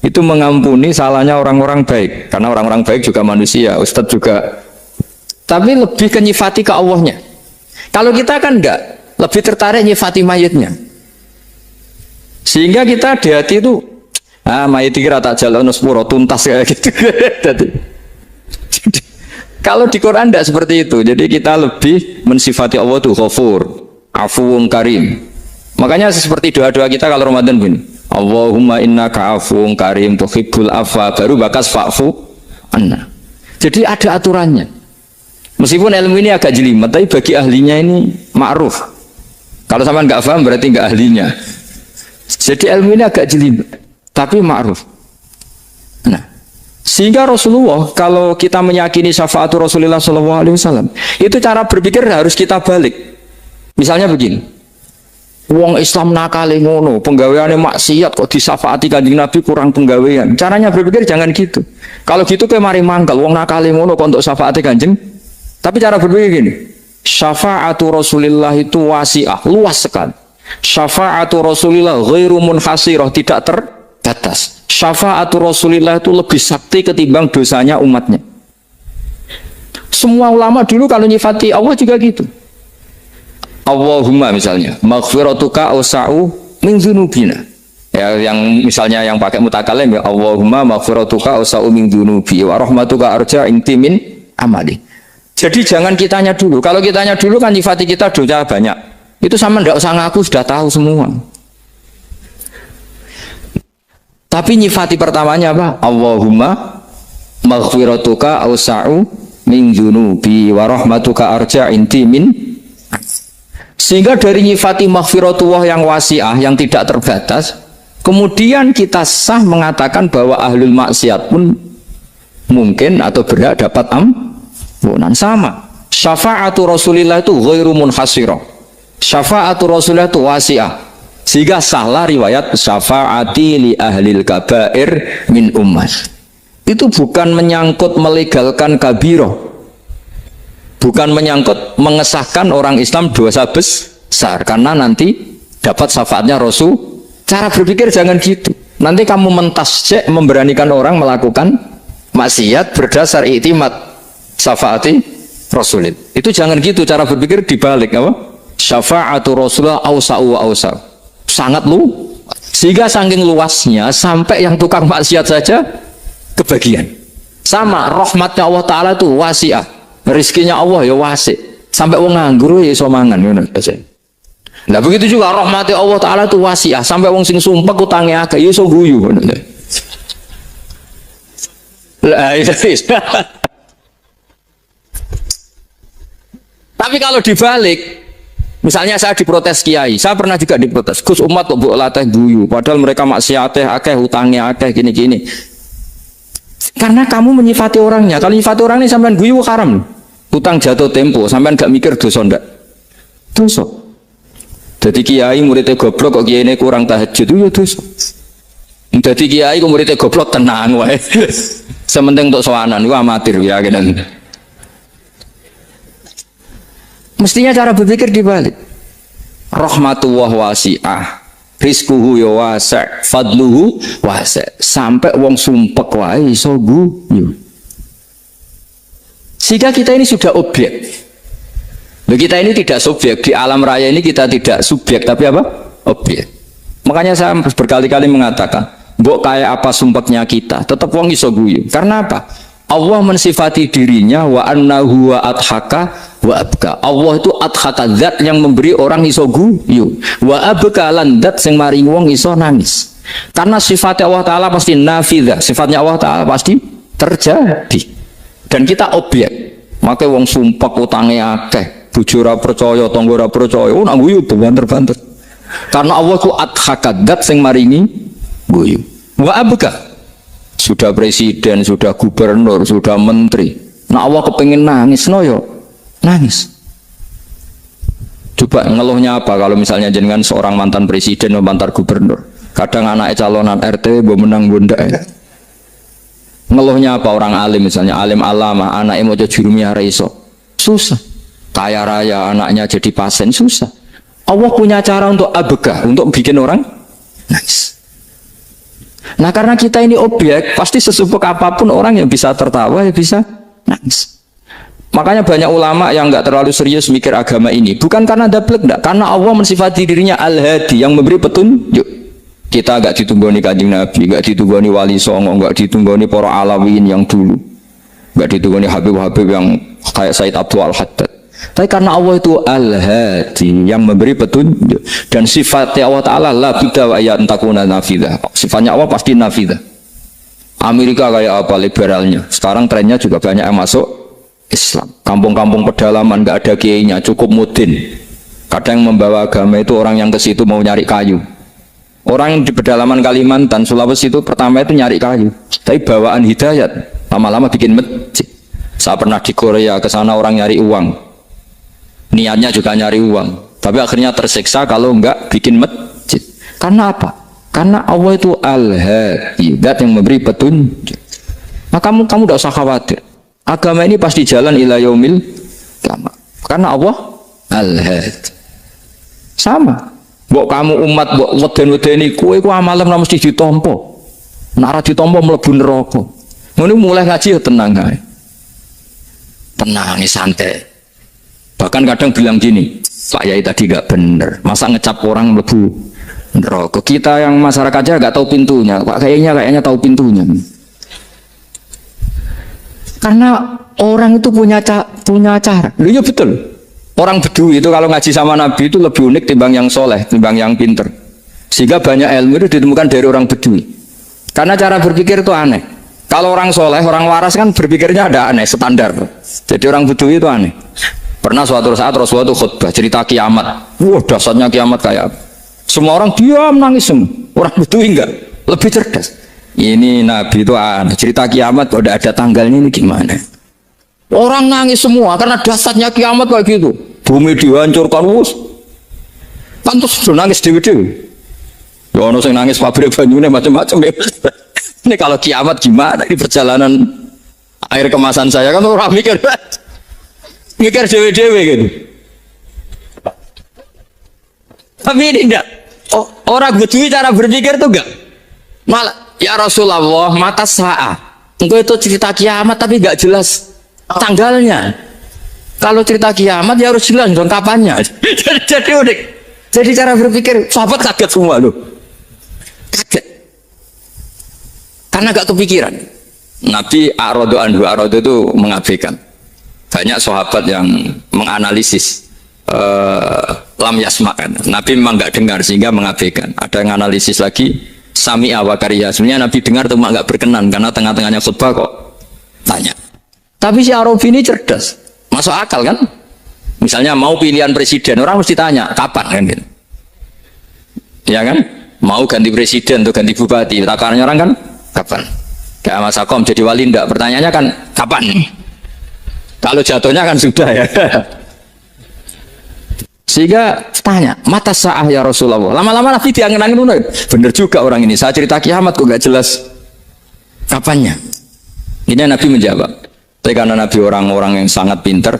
itu mengampuni salahnya orang-orang baik. Karena orang-orang baik juga manusia, Ustadz juga. Tapi lebih ke nyifati ke Allahnya. Kalau kita kan enggak, lebih tertarik nyifati mayitnya. Sehingga kita di hati itu mayit kira tak jalan sepuro tuntas kayak gitu. Jadi, kalau di Quran tidak seperti itu. Jadi kita lebih mensifati Allah itu Ghafur, Afuwun Karim. Makanya seperti doa-doa kita kalau Ramadan begini, Allahumma innaka afuwun karim tuhibbul afwa, baru bakas fa'fu anna. Jadi ada aturannya. Meskipun ilmu ini agak jelimet, tapi bagi ahlinya ini ma'ruf. Kalau sampean nggak paham berarti nggak ahlinya. Jadi ilmu ini agak jelimet, tapi ma'ruf. Nah, sehingga Rasulullah kalau kita meyakini syafaat Rasulullah SAW, itu cara berpikir harus kita balik. Misalnya begini, wong Islam nakale ngono, penggaweane maksiat kok disafaati Kanjeng Nabi kurang penggawean. Caranya berpikir jangan gitu. Kalau gitu kayak mari mangkal, wong nakale ngono kok untuk syafaati Kanjeng. Tapi cara berpikir gini, syafaatu Rasulullah itu wasi'ah, luas sekali. Syafaatu Rasulullah ghairu munhasirah, tidak terbatas. Syafaatu Rasulullah itu lebih sakti ketimbang dosanya umatnya. Semua ulama dulu kalau nyifati Allah juga gitu. Allahumma misalnya, maghfiratuka awsa'u min dzunubina. Ya, yang misalnya yang pakai mutakalim ya, Allahumma maghfiratuka awsa'u min dzunubi wa rahmatuka arja inti min amali. Jadi jangan kitanya dulu. Kalau kitanya dulu kan nyifati kita dosa banyak. Itu sama ndak usah ngaku, sudah tahu semua. Tapi nyifati pertamanya apa? Allahumma maghfiratuka awsa'u min dzunubi wa rahmatuka arja inti min. Sehingga dari nyifati maghfiratullah yang wasi'ah, yang tidak terbatas, kemudian kita sah mengatakan bahwa ahlul maksiat pun mungkin atau berhak dapat ampunan. Sama. Syafa'atu Rasulillah itu ghairu munhasirah. Syafa'atu Rasulillah itu wasi'ah. Sehingga salah riwayat syafa'ati li ahlil kabair min ummat. Itu bukan menyangkut melegalkan kabirah, bukan menyangkut mengesahkan orang Islam dosa besar, karena nanti dapat syafaatnya Rasul. Cara berpikir jangan gitu. Nanti kamu mentasjek, memberanikan orang melakukan maksiat berdasar iktimat syafaati Rasulillah. Itu jangan gitu, cara berpikir dibalik apa? Syafa'atu Rasulullah awsa'u wa awsa'u. Sangat lu, sehingga saking luasnya sampai yang tukang maksiat saja kebagian. Sama rahmatnya Allah Ta'ala itu wasi'ah, rizkinya Allah ya wasi', sampai wong nganggur ya iso mangan. Nah begitu juga rahmatnya Allah Ta'ala itu wasi'ah, sampai wong sing sumpek utangnya agak ya iso guyu. Tapi kalau dibalik, misalnya saya diprotes kiai, saya pernah juga diprotes, Gus umat kok mbok latih guyu, padahal mereka maksiatnya akeh, hutangnya akeh, gini-gini. Karena kamu menyifati orangnya. Kalau menyifati orang ini sampean guyu haram. Hutang jatuh tempo, sampean gak mikir dosa ndak? Dosa. Jadi kiai muridnya goblok kok kiai ini kurang tahajud, itu dosa. Jadi kiai kok muridnya goblok tenang wae. Sementing untuk sowanan, itu amatir ya kan. Mestinya cara berpikir dibalik. Rahmatullah wasi'ah, rizkuhu ya wasi', fadluhu wasi', sampai wong sumpek wae iso guyu. Sehingga kita ini sudah objek. Kita ini tidak subjek, di alam raya ini kita tidak subjek, tapi apa? Objek. Makanya saya berkali-kali mengatakan, mbok kayak apa sumpeknya kita, tetap wong iso guyu. Karena apa? Allah mensifati dirinya wa annahu wa adhaka wa abka. Allah itu adhaka, zat yang memberi orang iso guyu, wa abka lan zat sing maring wong iso nangis. Karena sifatnya Allah Ta'ala pasti nafidah, sifatnya Allah Ta'ala pasti terjadi. Dan kita objek. Maka wong sumpek utangnya akeh, bojo ora percaya, tangga ora percaya, nak guyu banter-banter. Karena Allah itu adhaka, zat sing maringi guyu. Wa abka, sudah presiden, sudah gubernur, sudah menteri. Nah Allah kepingin nangis, no yo nangis. Coba ngeluhnya apa kalau misalnya jenengan seorang mantan presiden atau mantan gubernur, kadang anaknya calonan RT mau menang bunda. Ngeluhnya apa orang alim, misalnya alim alama, anaknya mau jadi jurumiyah reiso, susah. Kaya raya anaknya jadi pasien, susah. Allah punya cara untuk abegah, untuk bikin orang nangis. Nah karena kita ini objek, pasti sesumpek apapun orang yang bisa tertawa, yang bisa nangis. Makanya banyak ulama yang nggak terlalu serius mikir agama ini, bukan karena dablek, enggak, karena Allah mensifati dirinya Al-Hadi, yang memberi petunjuk. Kita nggak ditunggoni Kanjeng Nabi, nggak ditunggoni Wali Songo, nggak ditunggoni para Alawin yang dulu, nggak ditunggoni Habib-Habib yang kayak Said Abdul Al-Haddad. Tapi karena Allah itu Al-Hadi, yang memberi petunjuk, dan sifatnya Allah Ta'ala la bidda wa ayat takuna nafidah. Sifatnya Allah pasti nafidah. Amerika kayak apa liberalnya, sekarang trennya juga banyak yang masuk Islam. Kampung-kampung pedalaman nggak ada kiainya, cukup mudin. Kadang yang membawa agama itu orang yang ke situ mau nyari kayu. Orang yang di pedalaman Kalimantan, Sulawesi itu pertama itu nyari kayu, tapi bawaan hidayat, lama-lama bikin masjid. Saya pernah di Korea, ke sana orang nyari uang, niatnya juga nyari uang, tapi akhirnya tersiksa kalau enggak bikin masjid. Karena apa? Karena Allah itu Al-Hadi, zat yang memberi petunjuk. Maka kamu tidak usah khawatir. Agama ini pasti jalan ila yaumil qiyamah. Karena Allah Al-Hadi. Sama. Mbok kamu umat mbok weden-wedeni kowe ku amalan ora mesti ditampa. Nek ora ditampa mlebu neraka. Ngono mulai ngaji ya tenang ae. Tenang, santai. Bahkan kadang bilang gini, Pak Yai tadi gak bener, masa ngecap orang mlebu neraka. Kita yang masyarakatnya gak tahu pintunya, Pak kayaknya tahu pintunya. Karena orang itu punya cara. Iya betul. Orang Bedui itu kalau ngaji sama Nabi itu lebih unik timbang yang soleh, timbang yang pinter. Sehingga banyak ilmu itu ditemukan dari orang Bedui. Karena cara berpikir itu aneh. Kalau orang soleh, orang waras kan berpikirnya ada aneh, standar. Jadi orang Bedui itu aneh. Pernah suatu saat Rasulullah itu khutbah cerita kiamat. Wah, dasarnya kiamat kayak apa? Semua orang diam nangis semua. Orang Bedui enggak, lebih cerdas. Ini Nabi itu aneh, cerita kiamat kalau udah ada tanggalnya ini gimana? Orang nangis semua karena dasarnya kiamat kayak gitu. Bumi dihancurkan, pantas sudah nangis dewi-dewi. Ya ono sing nangis pabrik banyune macam-macam. Ini kalau kiamat gimana? Ini perjalanan air kemasan saya kan orang mikir dewe-dewe gitu. Tapi ini enggak. Orang Bedui cara berpikir tuh enggak. Malah ya Rasulullah mata saat. Engkau itu cerita kiamat tapi enggak jelas tanggalnya. Kalau cerita kiamat ya harus jelas dong kapannya. Jadi unik. Jadi cara berpikir sahabat kaget semua loh. Kaget. Karena gak kepikiran. Nabi A'radu anhu, A'radu itu mengabaikan. Banyak sahabat yang menganalisis lam yasma'kan. Nabi memang gak dengar sehingga mengabaikan. Ada yang analisis lagi sami'a wa kariya. Sebenarnya Nabi dengar cuma gak berkenan karena tengah-tengahnya khutbah kok tanya. Tapi si Arabi ini cerdas, masuk akal kan? Misalnya mau pilihan presiden, orang mesti tanya kapan kan gitu. Ya kan? Mau ganti presiden atau ganti bupati, takarannya orang kan kapan? Kayak Mas Akom jadi wali enggak? Pertanyaannya kan kapan? Kalau jatuhnya kan sudah ya. Sehingga tanya, mata sa'ah ya Rasulullah. Lama-lama Nabi diangin-angin, bener juga orang ini. Saya cerita kiamat kok gak jelas kapannya. Ini Nabi menjawab. Tapi karena Nabi orang-orang yang sangat pinter,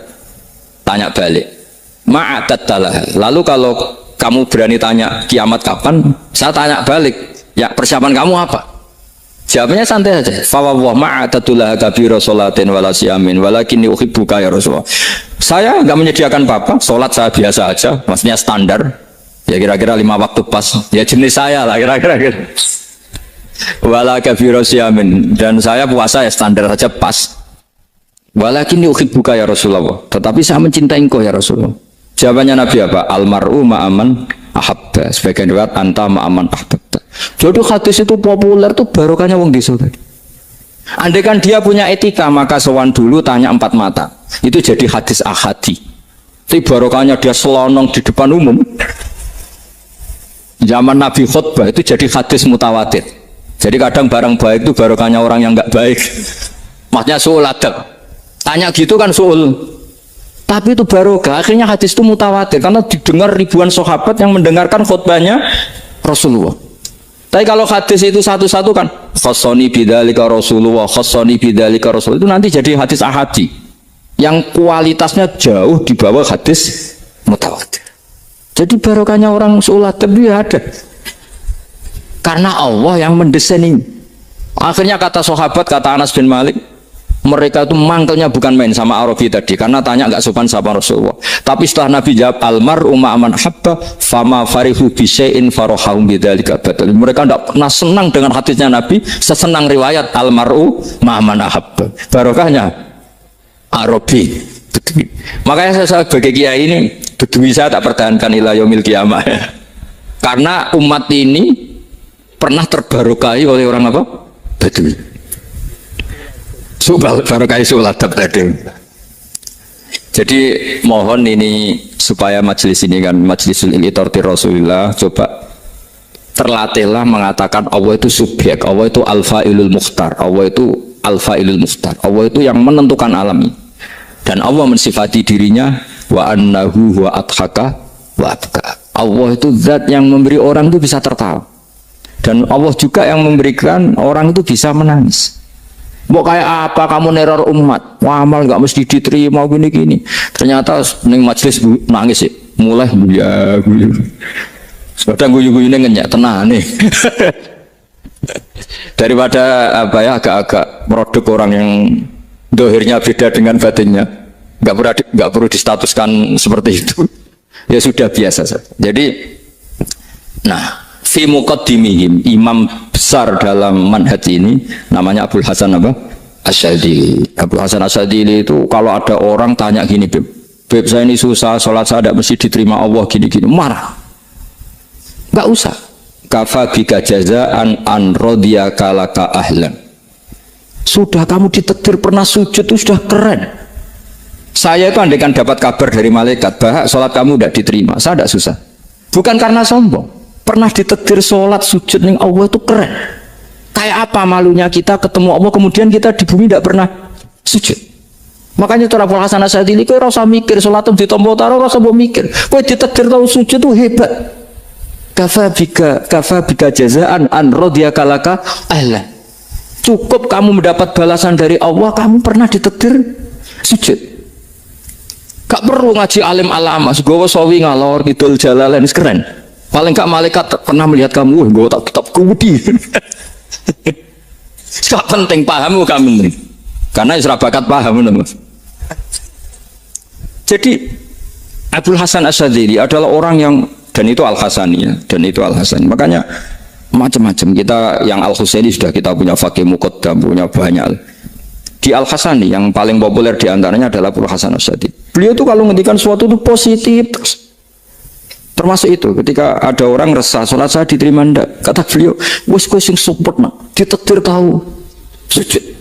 tanya balik. Ma'atattalah. Lalu kalau kamu berani tanya kiamat kapan, saya tanya balik. Ya persiapan kamu apa? Jawabnya santai saja. Fawwah ma'atatullah kabira sholatin wala siyamin walakinni uhibbuka ya Rasulullah. Saya enggak menyediakan apa-apa, sholat saya biasa aja, maksudnya standar. Ya kira-kira 5 waktu pas. Ya jenis saya lah kira-kira gitu. Wala kabira siyamin, dan saya puasa ya standar saja pas. Walakinni uhibbuka ya Rasulullah. Tetapi saya mencintai engkau ya Rasulullah. Jawabannya Nabi apa? Almar'u ma'aman ahabba. Sebagian riwayat anta ma'aman ahabbta. Jadi hadis itu populer tuh barokahnya wong desa tadi. Andai kan dia punya etika maka sowan dulu tanya 4 mata. Itu jadi hadis ahadi. Tapi barokahnya dia selonong di depan umum. Zaman Nabi khutbah itu jadi hadis mutawatir. Jadi kadang barang baik itu barokahnya orang yang enggak baik. Maksudnya suul adab. Tanya gitu kan suul. Tapi itu barokah. Akhirnya hadis itu mutawatir karena didengar ribuan sahabat yang mendengarkan khutbahnya Rasulullah. Tapi kalau hadis itu satu-satu kan khassani bidzalika Rasulullah, khassani bidzalika Rasul, itu nanti jadi hadis ahadi yang kualitasnya jauh di bawah hadis mutawatir. Jadi barokahnya orang suul adab dia ada. Karena Allah yang mendesain ini. Akhirnya kata sahabat, kata Anas bin Malik, mereka itu mangkelnya bukan main sama Arabi tadi karena tanya nggak sopan sama Rasulullah. Tapi setelah Nabi jawab almar'u ma'aman habba fama farihu bisyai'in farahum bidzalika batal. Mereka tidak pernah senang dengan hadisnya Nabi sesenang riwayat almar'u ma'aman habba. Barokahnya Arabi. Bedui. Makanya saya sebagai kiai ini, bedui saya tak pertahankan ila yaumil qiyamah. Karena umat ini pernah terbarokai oleh orang apa? Bedui. Subal barokai suladab tadi. Jadi mohon ini supaya majelis ini kan majlisul iltorti Rasulullah, coba terlatihlah mengatakan Allah itu subjek, Allah itu al-fa'ilul mukhtar, Allah itu al-fa'ilul mukhtar, Allah itu yang menentukan alam ini. Dan Allah mensifati dirinya wa annahu wa adhaka wa abka. Allah itu zat yang memberi orang itu bisa tertawa, dan Allah juga yang memberikan orang itu bisa menangis. Mau kayak apa kamu neror umat, wah, amal nggak mesti diterima gini-gini, ternyata ning majelis nangis sih, mulai ya kadang guyu-guyunya ngenyak tenang nih. Daripada apa ya, agak-agak merodok orang yang dohirnya beda dengan batinnya, nggak perlu distatuskan seperti itu. Ya sudah biasa saja. Jadi, nah, fi muqaddimihim, imam besar dalam manhaj ini namanya Abul Hasan apa? Asyadzili. Abul Hasan Asyadzili itu kalau ada orang tanya gini, Beb saya ini susah, sholat saya tidak mesti diterima Allah gini-gini, marah. Nggak usah. Kafa bika jazaan an radiyaka laka ahlan. Sudah kamu ditakdir pernah sujud itu sudah keren. Saya itu andaikan dapat kabar dari malaikat bahwa sholat kamu tidak diterima, saya tidak susah. Bukan karena sombong. Pernah ditakdir sholat sujud ning Allah itu keren. Kayak apa malunya kita ketemu Allah kemudian kita di bumi tidak pernah sujud. Makanya cara Abul Hasan Asyadzili kowe ora usah mikir sholat ditampa taro, ora usah mikir. Kowe ditakdir tahu sujud itu hebat. Kafa bika jazaan an radiyaka laka ahlan. Cukup kamu mendapat balasan dari Allah, kamu pernah ditakdir sujud. Gak perlu ngaji alim alama, segowo sawi ngalor kidul jalalain keren. Paling gak malaikat pernah melihat kamu, gue tak kitab kudi. Gak penting paham kamu nih, karena isra bakat paham Mas. Jadi Abul Hasan Asyadzili adalah orang yang, dan itu Al-Hasani ya, dan itu Al-Hasani. Makanya macam-macam, kita yang Al-Husaini sudah kita punya fakih muqaddam, punya banyak. Di Al-Hasani yang paling populer diantaranya adalah Abul Hasan Asyadzili. Beliau tuh kalau ngendikan sesuatu itu positif terus. Termasuk itu ketika ada orang resah sholat saya diterima ndak, kata beliau, wes kowe sing support nak ditakdir tahu sujud.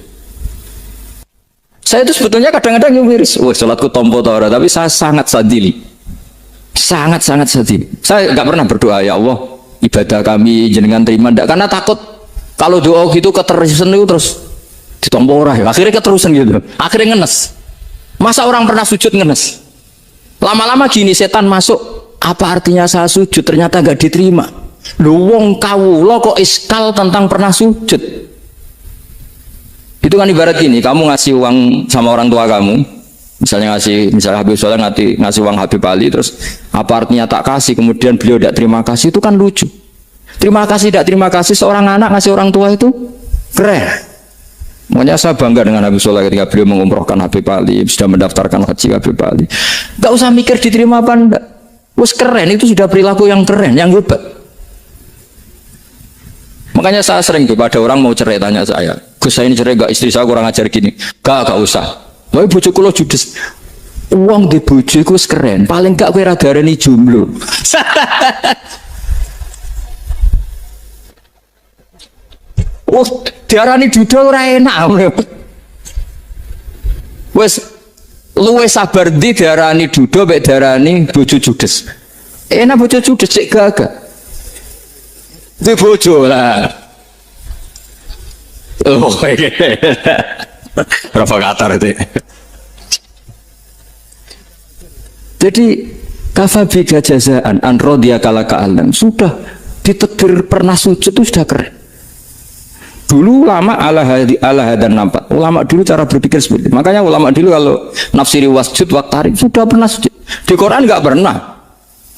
Saya itu sebetulnya kadang-kadang yang miris, wes sholatku tompo ta ora, tapi saya sangat sadili. Sangat-sangat sedih. Saya nggak pernah berdoa ya Allah ibadah kami jenengan terima ndak, karena takut kalau doa gitu keterusan itu terus ditompo ora ya. Akhirnya keterusan gitu. Akhirnya ngenes. Masa orang pernah sujud ngenes? Lama-lama gini setan masuk. Apa artinya saya sujud ternyata nggak diterima? Lu wong kawula kok iskal tentang pernah sujud. Itu kan ibarat gini, kamu ngasih uang sama orang tua kamu. Misalnya Habib Soleh ngasih uang Habib Ali, terus apa artinya tak kasih, kemudian beliau tidak terima kasih, itu kan lucu. Terima kasih tidak terima kasih, seorang anak ngasih orang tua itu keren. Makanya saya bangga dengan Habib Soleh ketika beliau mengumrohkan Habib Ali, sudah mendaftarkan haji Habib Ali. Gak usah mikir diterima apa enggak, wes keren, itu sudah perilaku yang keren, yang hebat. Makanya saya sering tuh pada orang mau cerai tanya saya, Gus saya ini cerai gak, istri saya kurang ajar gini. Gak usah. Wah, bojoku lo judes. Uang di bojoku keren. Paling gak kowe ra darani jomblo. Oh, diarani duda ora enak. Wes luwe sabar ndi diarani duda mek diarani bojo judes. Enak bojo judes sik gagah. Di bojo lah. Oh, provokator itu. Jadi kafabika jazaan an radiyaka laka alam, sudah ditakdir pernah sujud itu sudah keren. Dulu ulama ala hadan nampak. Ulama dulu cara berpikir seperti itu. Makanya ulama dulu kalau nafsiri wasjud waktari sudah pernah sujud. Di Quran nggak pernah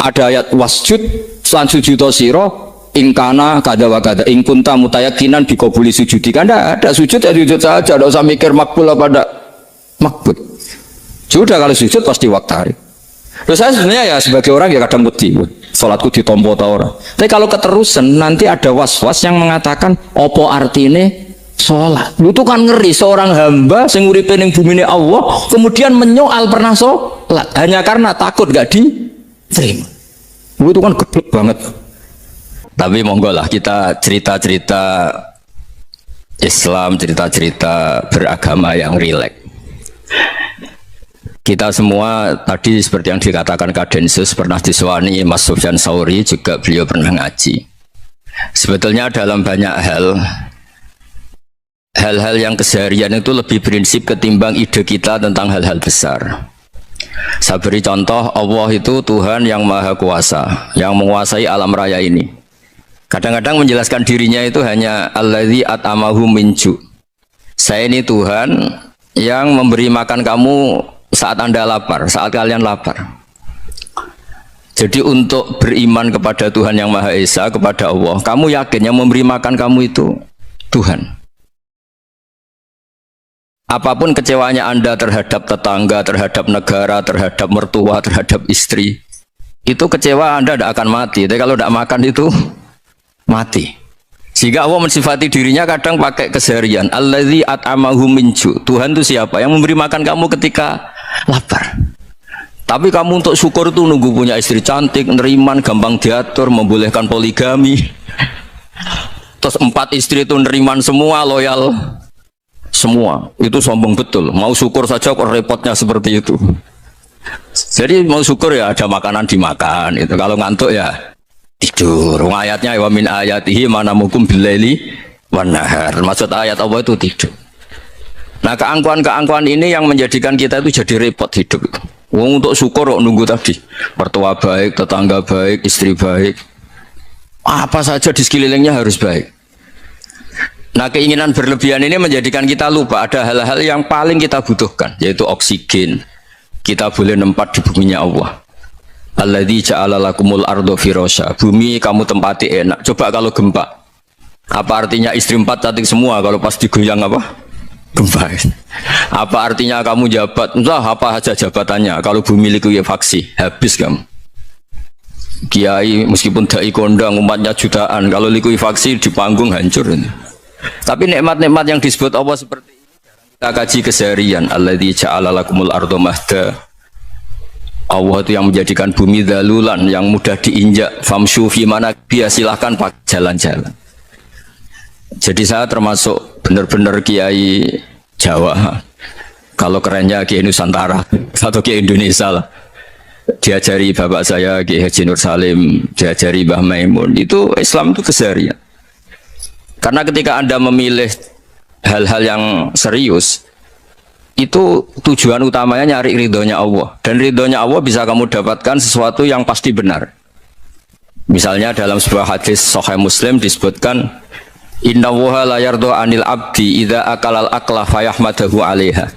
ada ayat wasjud lan sujudo siro ingkana kada wa kada ingkunta mutayakinan bikobuli sujudi. Kan ada sujud ya sujud saja, tidak usah mikir makbul apa tidak makbul. Sudah kalau sujud pasti waktari. Terus saya sebenarnya ya sebagai orang ya kadang wedi, sholatku ditompo ta ora. Tapi kalau keterusan nanti ada was-was yang mengatakan opo artine sholat. Itu kan ngeri, seorang hamba sing uripe ning bumine Allah kemudian menyoal pernah sholat hanya karena takut gak diterima. Itu kan geblek banget. Tapi monggo lah kita cerita-cerita Islam, cerita-cerita beragama yang rileks. Kita semua tadi seperti yang dikatakan Kadensus pernah diswani Mas Sufyan Sauri, juga beliau pernah ngaji. Sebetulnya dalam banyak hal-hal yang keseharian itu lebih prinsip ketimbang ide kita tentang hal-hal besar. Saya beri contoh, Allah itu Tuhan yang maha kuasa, yang menguasai alam raya ini. Kadang-kadang menjelaskan dirinya itu hanya alladzi at'amahu min ju'. Saya ini Tuhan yang memberi makan kamu saat Anda lapar, saat kalian lapar. Jadi untuk beriman kepada Tuhan yang Maha Esa, kepada Allah, kamu yakin yang memberi makan kamu itu Tuhan. Apapun kecewanya Anda terhadap tetangga, terhadap negara, terhadap mertua, terhadap istri, itu kecewa Anda tidak akan mati. Tapi kalau tidak makan itu mati. Sehingga Allah mensifati dirinya kadang pakai keseharian. Alladzi at'amahu min ju'. Tuhan itu siapa? Yang memberi makan kamu ketika lapar. Tapi kamu untuk syukur itu nunggu punya istri cantik, neriman, gampang diatur, membolehkan poligami. Terus 4 istri itu neriman semua, loyal semua. Itu sombong betul. Mau syukur saja kok repotnya seperti itu. Jadi mau syukur ya ada makanan dimakan. Itu kalau ngantuk ya tidur. Ayatnya wa min ayatihi manamukum billaili wan nahar. Maksud ayat Allah itu tidur. Nah, keangkuhan-keangkuhan ini yang menjadikan kita itu jadi repot hidup. Wong untuk syukur kok nunggu tadi. Mertua baik, tetangga baik, istri baik. Apa saja di sekelilingnya harus baik. Nah, keinginan berlebihan ini menjadikan kita lupa ada hal-hal yang paling kita butuhkan, yaitu oksigen. Kita boleh nempat di buminya Allah. Alladzi ja'ala lakumul ardo firasya. Bumi kamu tempati enak. Coba kalau gempa. Apa artinya istri 4 cantik semua kalau pas digoyang apa? Gempa. Apa artinya kamu jabat? Entah apa saja jabatannya. Kalau bumi likuifaksi, habis kamu. Kiai meskipun dai kondang umatnya jutaan, kalau likuifaksi di panggung hancur. Tapi nikmat-nikmat yang disebut Allah seperti ini kita kaji keseharian. Alladzi ja'ala lakumul ardo mahda. Allah itu yang menjadikan bumi dalulan yang mudah diinjak. Famshu fi mana biya, silahkan pakai jalan-jalan. Jadi saya termasuk benar-benar kiai Jawa. Kalau kerennya kiai Nusantara atau kiai Indonesia lah. Diajari bapak saya Kiai Haji Nur Salim, diajari Mbah Maimun. Itu Islam itu keseharian. Karena ketika Anda memilih hal-hal yang serius, itu tujuan utamanya nyari ridhonya Allah, dan ridhonya Allah bisa kamu dapatkan sesuatu yang pasti benar. Misalnya dalam sebuah hadis Sahih Muslim disebutkan, innallaha la yardha 'anil 'abdi idza akalal akla fayahmadahu 'alaiha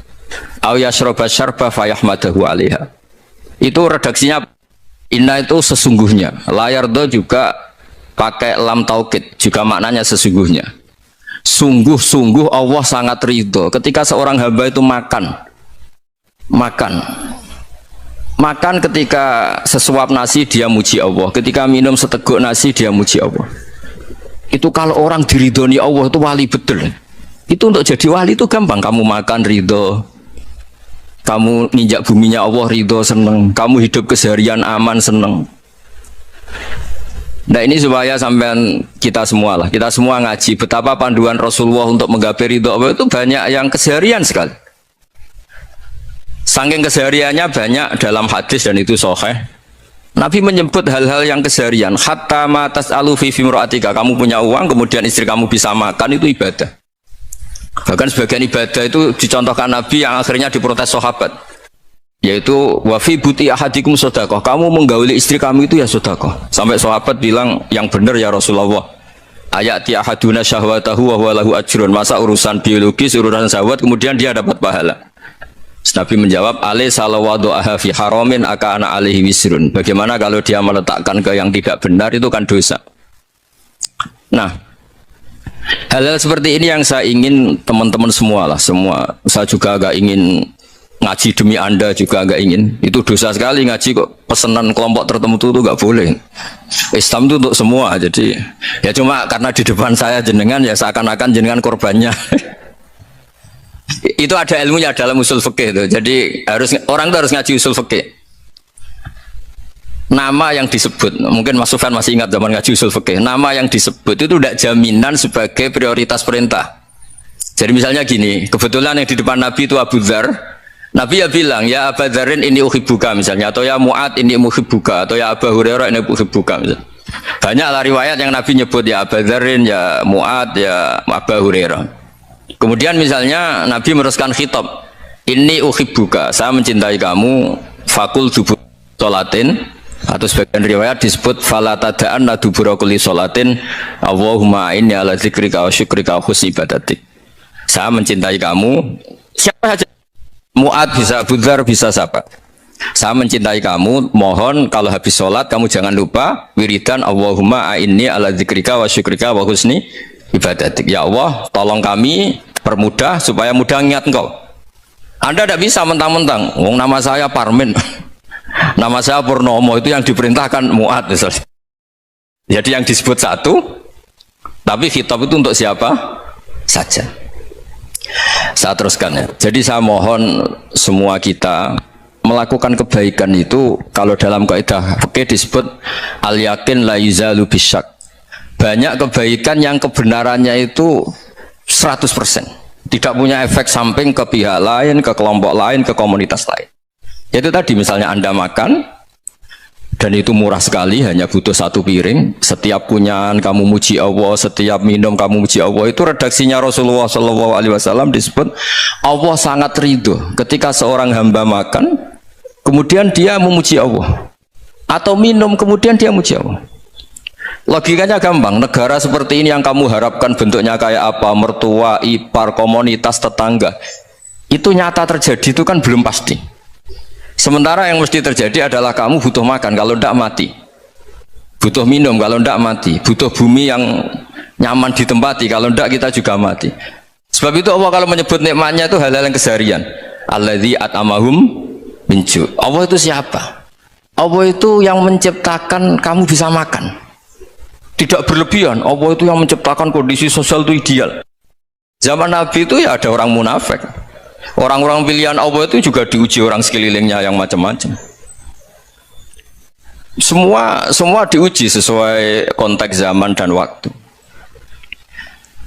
aw yashraba syarba fayahmadahu 'alaiha. Itu redaksinya inna itu sesungguhnya, la yardha juga pakai lam taukid, juga maknanya sesungguhnya. Sungguh-sungguh Allah sangat ridho ketika seorang hamba itu makan ketika sesuap nasi dia muji Allah, ketika minum seteguk nasi dia muji Allah. Itu kalau orang diridhoni Allah itu wali betul. Itu untuk jadi wali itu gampang. Kamu makan ridho, kamu nginjak buminya Allah ridho, seneng, kamu hidup keseharian aman, seneng. Nah, ini supaya sampean kita semua ngaji betapa panduan Rasulullah untuk menggapai ridho Allah itu banyak yang keseharian sekali. Saking kesehariannya banyak dalam hadis dan itu sahih. Nabi menyebut hal-hal yang keseharian. Hatta ma tas'alu fi imra'atika, kamu punya uang kemudian istri kamu bisa makan, itu ibadah. Bahkan sebagian ibadah itu dicontohkan Nabi yang akhirnya diprotes sahabat. Yaitu wafi buti ahadikum sodakoh, kamu menggauli istri kamu itu ya sodakoh. Sampai sahabat bilang yang benar ya Rasulullah. Ayati ahaduna syahwatahu wa huwa lahu ajrun. Masa urusan biologis, urusan syahwat kemudian dia dapat pahala. Nabi menjawab, alai salawadu'aha fi haramin akana alaihi wisrun. Bagaimana kalau dia meletakkan ke yang tidak benar, itu kan dosa. Nah, hal-hal seperti ini yang saya ingin teman-teman semua lah, semua. Saya juga agak ingin ngaji demi Anda juga nggak ingin. Itu dosa sekali ngaji kok pesanan kelompok tertentu itu nggak boleh. Islam itu untuk semua. Jadi ya cuma karena di depan saya jenengan ya seakan-akan jenengan korbannya. Itu ada ilmunya dalam usul fikih itu. Jadi orang itu harus ngaji usul fikih. Nama yang disebut, mungkin Mas Sufyan masih ingat zaman ngaji usul fikih. Nama yang disebut itu tidak jaminan sebagai prioritas perintah. Jadi misalnya gini, kebetulan yang di depan Nabi itu Abu Dzar. Nabi ya bilang, ya Abu Dzarin ini uhibbuka misalnya, atau ya Mu'ad ini uhibbuka, atau ya Abu Hurairah ini uhibbuka misalnya. Banyaklah riwayat yang Nabi nyebut ya Abu Dzarin, ya Mu'ad, ya Abu Hurairah. Kemudian misalnya Nabi meneruskan khitab, ini uhibbuka, saya mencintai kamu, fakul dubur sholatin, atau sebagian riwayat disebut fala tada'anna dubura kulli sholatin, Allahumma inni ala zikrika wa syukrika wa husni ibadatik. Saya mencintai kamu, siapa saja, Mu'ad bisa, Abu Dzar bisa, siapa. Saya mencintai kamu, mohon kalau habis sholat kamu jangan lupa wiridan Allahumma a'inni ala zikrika wa syukrika wa husni ibadatik. Ya Allah, tolong kami permudah supaya mudah ingat engkau. Anda tidak bisa mentang-mentang, nama saya Parmin, nama saya Purnomo, itu yang diperintahkan Mu'ad misalnya. Jadi yang disebut satu, tapi khitab itu untuk siapa saja. Saya teruskan ya. Jadi saya mohon semua kita melakukan kebaikan itu, kalau dalam kaidah fikih disebut al yakin la yuzalu bisyak. Banyak kebaikan yang kebenarannya itu 100%, tidak punya efek samping ke pihak lain, ke kelompok lain, ke komunitas lain. Itu tadi misalnya Anda makan dan itu murah sekali, hanya butuh satu piring, setiap kunyahan kamu muji Allah, setiap minum kamu muji Allah. Itu redaksinya Rasulullah SAW disebut Allah sangat ridho ketika seorang hamba makan kemudian dia memuji Allah, atau minum kemudian dia muji Allah. Logikanya gampang, negara seperti ini yang kamu harapkan bentuknya kayak apa, mertua, ipar, komunitas, tetangga, itu nyata terjadi itu kan belum pasti. Sementara yang mesti terjadi adalah kamu butuh makan, kalau tidak mati. Butuh minum, kalau tidak mati. Butuh bumi yang nyaman ditempati, kalau tidak kita juga mati. Sebab itu Allah kalau menyebut nikmatnya itu hal-hal yang keseharian. Alladzi at'amahum min ju'. Allah itu siapa? Allah itu yang menciptakan kamu bisa makan. Tidak berlebihan. Allah itu yang menciptakan kondisi sosial itu ideal. Zaman Nabi itu ya ada orang munafik. Orang-orang pilihan Allah itu juga diuji orang sekelilingnya yang macam-macam. Semua diuji sesuai konteks zaman dan waktu.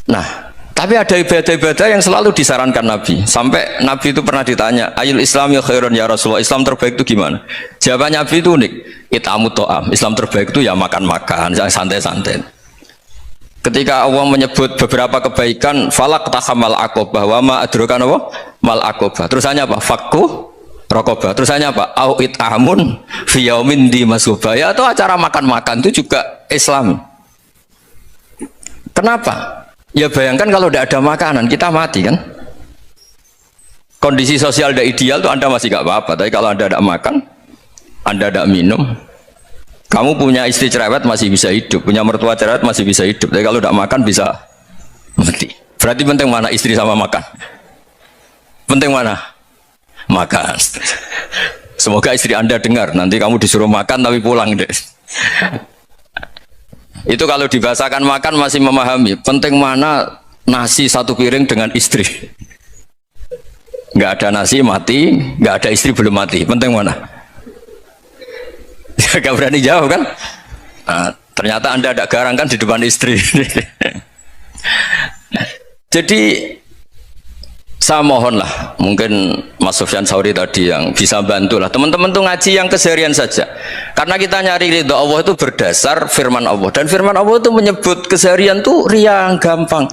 Nah, tapi ada ibadah-ibadah yang selalu disarankan Nabi. Sampai Nabi itu pernah ditanya, ayul Islam ya khairun ya Rasulullah, Islam terbaik itu gimana? Jawaban Nabi itu unik, it'amut to'am. Islam terbaik itu ya makan-makan, santai-santai. Ketika Allah menyebut beberapa kebaikan, falak tahamal akobah, wa ma adrokan apa? Mal akobah. Terusannya apa? Fakku rokobah. Terusannya apa? Au it'amun fiyaumin di masubah. Ya, atau acara makan-makan itu juga Islam. Kenapa? Ya bayangkan kalau tidak ada makanan, kita mati kan? Kondisi sosial tidak ideal itu Anda masih gak apa-apa. Tapi kalau Anda tidak makan, Anda tidak minum, kamu punya istri cerewet masih bisa hidup, punya mertua cerewet masih bisa hidup. Tapi kalau tidak makan bisa mati. Berarti penting mana istri sama makan? Penting mana? Makan. Semoga istri Anda dengar. Nanti kamu disuruh makan tapi pulang deh. Itu kalau dibahasakan makan masih memahami. Penting mana nasi satu piring dengan istri? Nggak ada nasi mati, nggak ada istri belum mati. Penting mana? Gak berani jawab kan? Nah, ternyata Anda ada garang kan di depan istri. Jadi saya mohonlah, mungkin Mas Sufyan Sauri tadi yang bisa bantulah teman-teman tuh ngaji yang keseharian saja. Karena kita nyari ridho Allah itu berdasar firman Allah, dan firman Allah itu menyebut keseharian tuh riang gampang.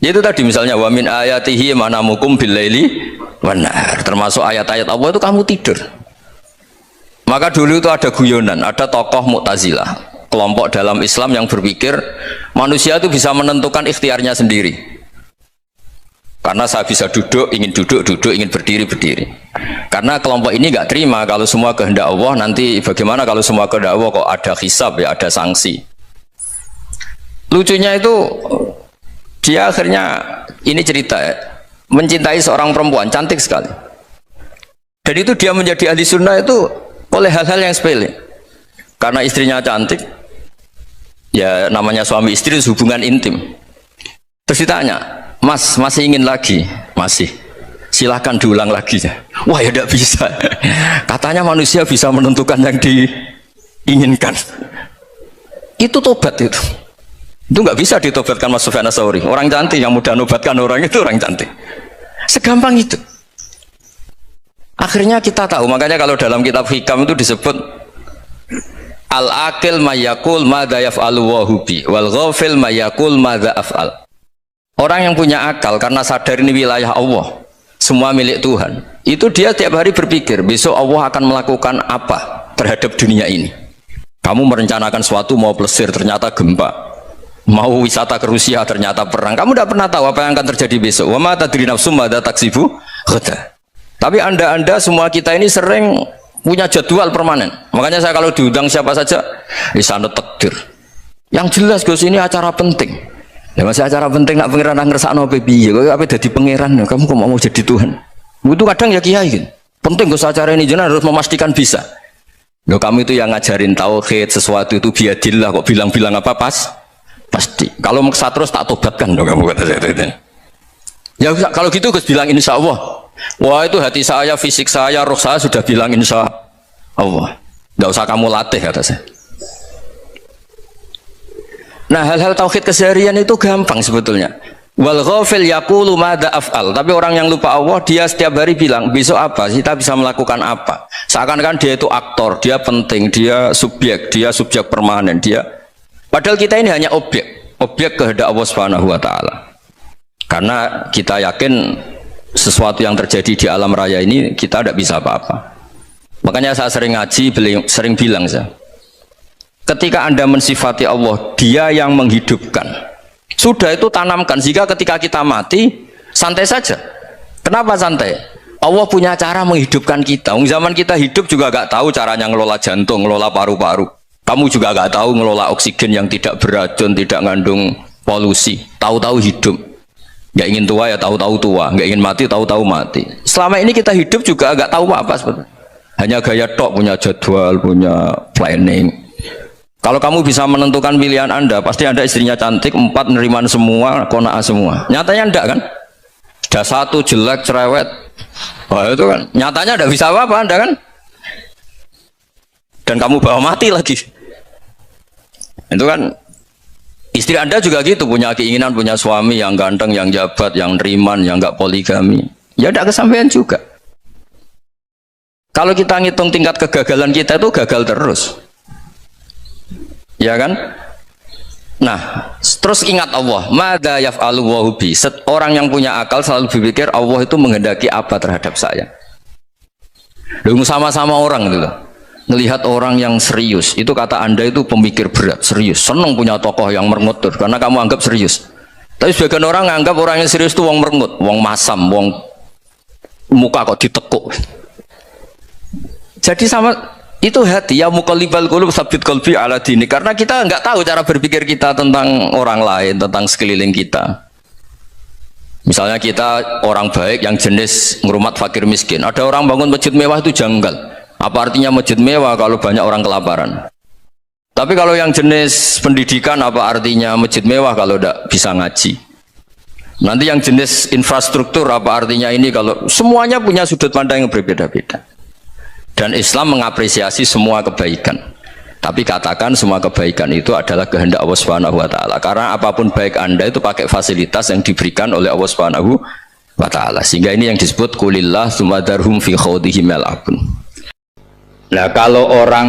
Yaitu tadi misalnya wa min ayatihi manamukum billaili wan nahar. Termasuk ayat-ayat Allah itu kamu tidur. Maka dulu itu ada guyonan, ada tokoh Mu'tazilah, kelompok dalam Islam yang berpikir manusia itu bisa menentukan ikhtiarnya sendiri. Karena saya bisa duduk, duduk, ingin berdiri, berdiri. Karena kelompok ini nggak terima kalau semua kehendak Allah, nanti bagaimana kalau semua kehendak Allah kok ada hisab ya, ada sanksi. Lucunya itu dia akhirnya ini cerita ya, mencintai seorang perempuan cantik sekali. Dan itu dia menjadi ahli sunnah itu oleh hal-hal yang sepele. Karena istrinya cantik, ya namanya suami istri itu hubungan intim. Terus ditanya, Mas masih ingin lagi? Masih. Silahkan diulang lagi. Wah ya tidak bisa. Katanya manusia bisa menentukan yang diinginkan. Itu tobat itu. Itu nggak bisa ditobatkan Mas Sufyan Ats-Tsauri. Orang cantik yang mudah nobatkan orang itu orang cantik. Segampang itu. Akhirnya kita tahu, makanya kalau dalam kitab hikam itu disebut al-aqil mayakul madza yaf'alu wa hubi wal ghafil mayakul madza af'al. Orang yang punya akal karena sadar ini wilayah Allah, semua milik Tuhan, itu dia tiap hari berpikir besok Allah akan melakukan apa terhadap dunia ini. Kamu merencanakan suatu mau plesir ternyata gempa, mau wisata ke Rusia ternyata perang. Kamu tidak pernah tahu apa yang akan terjadi besok. Wa ma tadri nafsum madza taksibu ghadan. Tapi anda semua kita ini sering punya jadwal permanen. Makanya saya kalau diundang siapa saja, sana takdir. Yang jelas Gus ini acara penting. Ya masih acara penting nak pangeran ngersakno piye? Kok ape dadi pangeran? Kamu kok mau jadi Tuhan? Itu kadang ya kiai gitu. Penting Gus acara ini jenengan harus memastikan bisa. Loh kamu itu yang ngajarin tauhid, sesuatu itu biadillah kok bilang-bilang apa pasti. Kalau maksa terus tak tobatkan dong kamu kata saya itu. Ya kalau gitu Gus bilang insya Allah. Wah itu hati saya, fisik saya, roh saya sudah bilang insya Allah. Tidak usah kamu latih kata saya. Nah hal-hal tauhid keseharian itu gampang sebetulnya. Wal ghafil yaqulu madza af'al. Tapi orang yang lupa Allah dia setiap hari bilang besok apa? Kita bisa melakukan apa? Seakan-akan dia itu aktor, dia penting, dia subjek permanen, dia. Padahal kita ini hanya objek kehendak Allah Subhanahu wa taala. Karena kita yakin sesuatu yang terjadi di alam raya ini kita tidak bisa apa-apa. Makanya saya sering ngaji, sering bilang saya, ketika Anda mensifati Allah, dia yang menghidupkan, sudah itu tanamkan, sehingga ketika kita mati santai saja. Kenapa santai? Allah punya cara menghidupkan kita. Zaman kita hidup juga gak tahu caranya ngelola jantung, ngelola paru-paru. Kamu juga gak tahu ngelola oksigen yang tidak beracun, tidak ngandung polusi. Tahu-tahu hidup. Gak ingin tua ya tahu-tahu tua, gak ingin mati tahu-tahu mati. Selama ini kita hidup juga gak tahu apa sebetulnya. Hanya gaya tok, punya jadwal, punya planning. Kalau kamu bisa menentukan pilihan Anda, pasti Anda istrinya cantik, 4 neriman semua, kona'ah semua. Nyatanya enggak kan? Ada 1 jelek, cerewet. Wah itu kan, nyatanya enggak bisa apa-apa Anda kan? Dan kamu bawa mati lagi. Itu kan. Istri Anda juga gitu, punya keinginan punya suami yang ganteng, yang jabat, yang neriman, yang enggak poligami. Ya tidak kesampaian juga. Kalau kita ngitung tingkat kegagalan kita itu gagal terus. Ya kan? Nah, terus ingat Allah, madza yaf'alu wa hubi. Orang yang punya akal selalu berpikir Allah itu menghendaki apa terhadap saya. Lalu sama-sama orang itu loh. Melihat orang yang serius, itu kata Anda itu pemikir berat, serius, senang punya tokoh yang merengut karena kamu anggap serius. Tapi sebagian orang anggap orang yang serius itu wong merengut, wong masam, wong muka kok ditekuk. Jadi sama itu hati ya muqallibal qulub tsabbit qalbi ala dini, karena kita nggak tahu cara berpikir kita tentang orang lain, tentang sekeliling kita. Misalnya kita orang baik yang jenis ngrumat fakir miskin, ada orang bangun masjid mewah itu janggal. Apa artinya masjid mewah kalau banyak orang kelaparan? Tapi kalau yang jenis pendidikan, apa artinya masjid mewah kalau tidak bisa ngaji? Nanti yang jenis infrastruktur, apa artinya ini kalau semuanya punya sudut pandang yang berbeda-beda. Dan Islam mengapresiasi semua kebaikan. Tapi katakan semua kebaikan itu adalah kehendak Allah Subhanahu wa taala. Karena apapun baik Anda itu pakai fasilitas yang diberikan oleh Allah Subhanahu wa taala. Sehingga ini yang disebut qulillah tsumma darhum fi khawdihim yal'abun. Nah kalau orang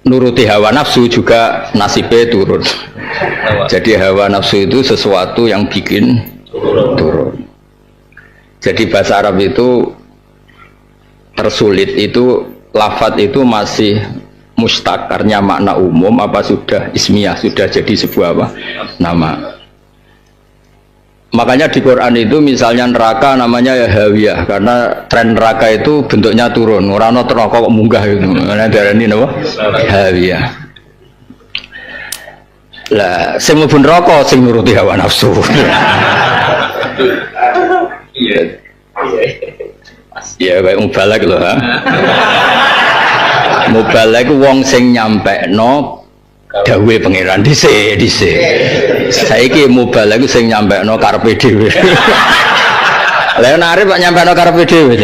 nuruti hawa nafsu juga nasibnya turun. Jadi hawa nafsu itu sesuatu yang bikin turun. Jadi bahasa Arab itu tersulit itu, lafadz itu masih mustakarnya makna umum apa sudah ismiyah, sudah jadi sebuah apa? Nama. Makanya di Quran itu misalnya neraka namanya ya hawiyah, karena tren neraka itu bentuknya turun, orang neraka kok munggah itu, karena darah ini apa? Hawiyah. Lah, sing mlebu neraka sing nuruti hawa nafsu. Ya kayak mubalak loh ha. Mubalak wong sing nyampekno dawuhe pangeran dhisik. Saiki mubalak sing nyampekno karepe dhewe. Lah narip kok nyampekno karepe dhewe.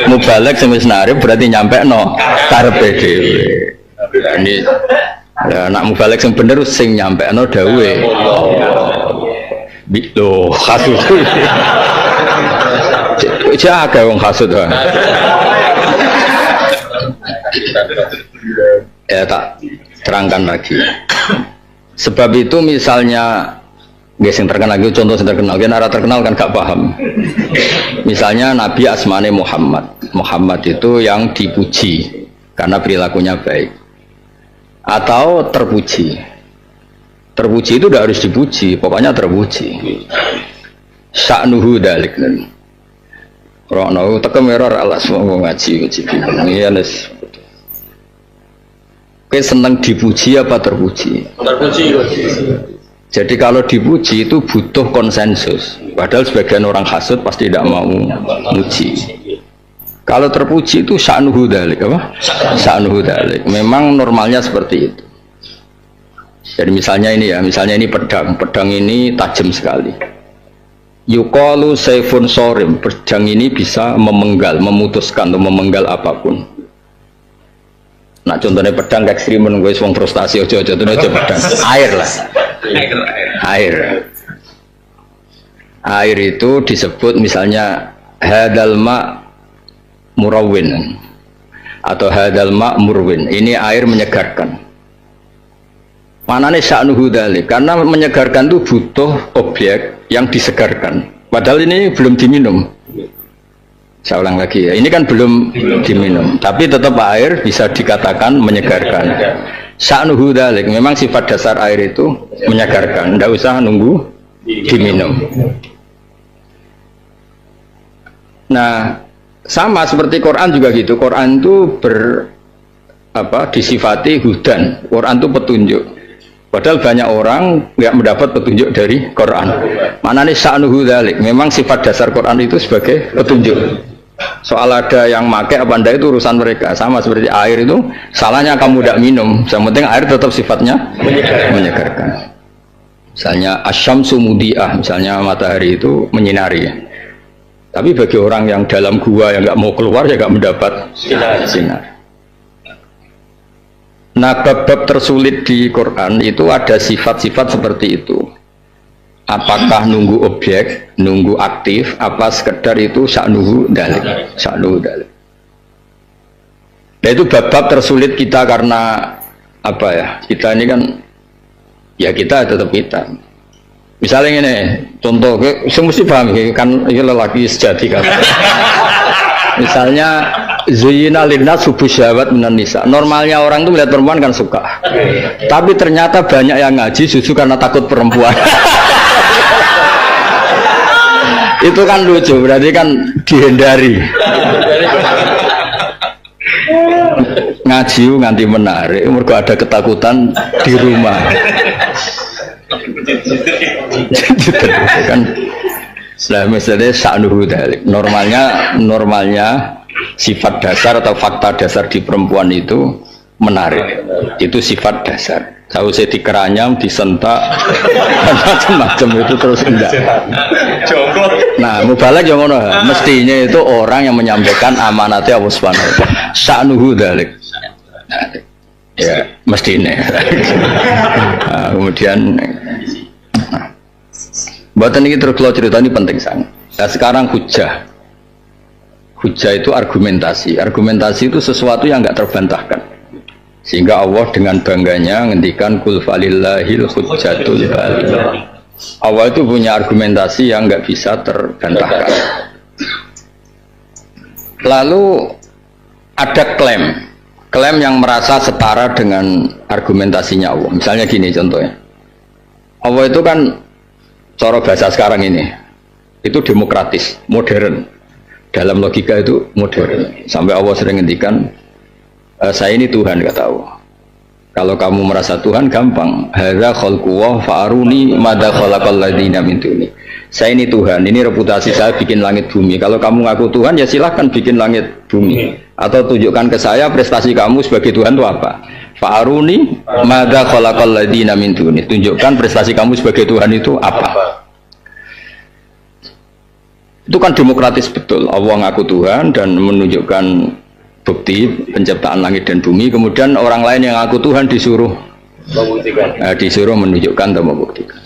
Mubalak sing wis narip berarti nyampekno karepe dhewe. Ini nak mubalak sing bener sing nyampekno dawuhe. Lho hasud. Jaga wong hasud. Ya tak terangkan lagi. Sebab itu misalnya guys yang terkenal itu contoh yang terkenal, kan arah terkenal kan gak paham. Misalnya Nabi asmane Muhammad. Muhammad itu yang dipuji karena perilakunya baik. Atau terpuji. Terpuji itu tidak harus dipuji, pokoknya terpuji. Sya'nuhu dalik. Rono tekem error alas mau ngaji. Iya les. Oke, senang dipuji apa terpuji? Terpuji. Jadi kalau dipuji itu butuh konsensus. Padahal sebagian orang hasud pasti tidak mau muji. Kalau terpuji itu sya'nuhu dalik apa? Sya'nuhu dalik. Memang normalnya seperti itu. Jadi misalnya ini pedang. Pedang ini tajam sekali. Yuqalu sayfun sorim, pedang ini bisa memenggal, memutuskan atau memenggal apapun. Nah contohnya pedang ekstrim menunggu wong frustasi ojo aja pedang. Air lah. Air itu disebut misalnya hadal ma murawwin atau hadal ma murwin. Ini air menyegarkan. Manane sya'nuhu dzalik, karena menyegarkan itu butuh objek yang disegarkan. Padahal ini belum diminum. Saya ulang lagi ya, ini kan belum diminum, tapi tetap air bisa dikatakan menyegarkan. Sya'nuhu dzalik, memang sifat dasar air itu menyegarkan, tidak usah nunggu diminum. Nah, sama seperti Quran juga gitu. Quran itu disifati hudan. Quran itu petunjuk. Padahal banyak orang nggak mendapat petunjuk dari Quran. Mana nih sya'nuhu dzalik? Memang sifat dasar Quran itu sebagai petunjuk. Soal ada yang pakai apa anda itu urusan mereka. Sama seperti air itu, salahnya kamu tidak minum. Yang penting air tetap sifatnya menyegarkan. Misalnya asyamsu mudiah, misalnya matahari itu menyinari. Tapi bagi orang yang dalam gua yang nggak mau keluar ya nggak mendapat sinar. Nah, bab-bab tersulit di Quran itu ada sifat-sifat seperti itu. Apakah nunggu objek, nunggu aktif, apa sekedar itu sya'nuhu dzalik. Sya'nuhu dzalik. Nah, itu bab-bab tersulit kita karena apa ya? Kita ini kan ya kita tetap kita. Misalnya ini contoh, saya mesti paham kan ini lelaki sejati kan. Misalnya Zuyina linnas subuh syahwat minan nisa. Normalnya orang tuh melihat perempuan kan suka. Tapi ternyata banyak yang ngaji justru karena takut perempuan. Itu kan lucu, berarti kan dihindari. Ngaji nganti menarik, mergo ada ketakutan di rumah. Kan misalnya sya'nuhu dzalik. Normalnya sifat dasar atau fakta dasar di perempuan itu menarik. Itu sifat dasar. Kalau saya dikeranyam, disentak, macam-macam itu terus enggak. Nah, mubalak yang mana? Mestinya itu orang yang menyampaikan amanatnya Allah Subhanahu wa taala. Sya'nuhu dzalik. Ya, mestinya. Nah, kemudian buatan ini terus kalau cerita ini penting sangat. Nah, sekarang hujah itu argumentasi. Argumentasi itu sesuatu yang enggak terbantahkan. Sehingga Allah dengan bangganya ngendikan kul falillahil hujjatul baligh. Allah itu punya argumentasi yang enggak bisa terbantahkan. Lalu ada klaim yang merasa setara dengan argumentasinya Allah. Misalnya gini contohnya. Allah itu kan cara bahasa sekarang ini itu demokratis, modern. Dalam logika itu modern. Sampai Allah sering ngendikan saya ini Tuhan, kata Allah. Kalau kamu merasa Tuhan gampang. Hadza khalqullah fa'aruni madza khalaqal ladzina min duni. saya ini Tuhan, ini reputasi saya bikin langit bumi. Kalau kamu ngaku Tuhan ya silahkan bikin langit bumi. Atau tunjukkan ke saya prestasi kamu sebagai Tuhan itu apa. Fa'aruni madza khalaqal ladzina min duni. Tunjukkan prestasi kamu sebagai Tuhan itu apa. Itu kan demokratis betul. Allah ngaku Tuhan dan menunjukkan bukti penciptaan langit dan bumi. Kemudian orang lain yang ngaku Tuhan disuruh membuktikan, disuruh menunjukkan dan membuktikan.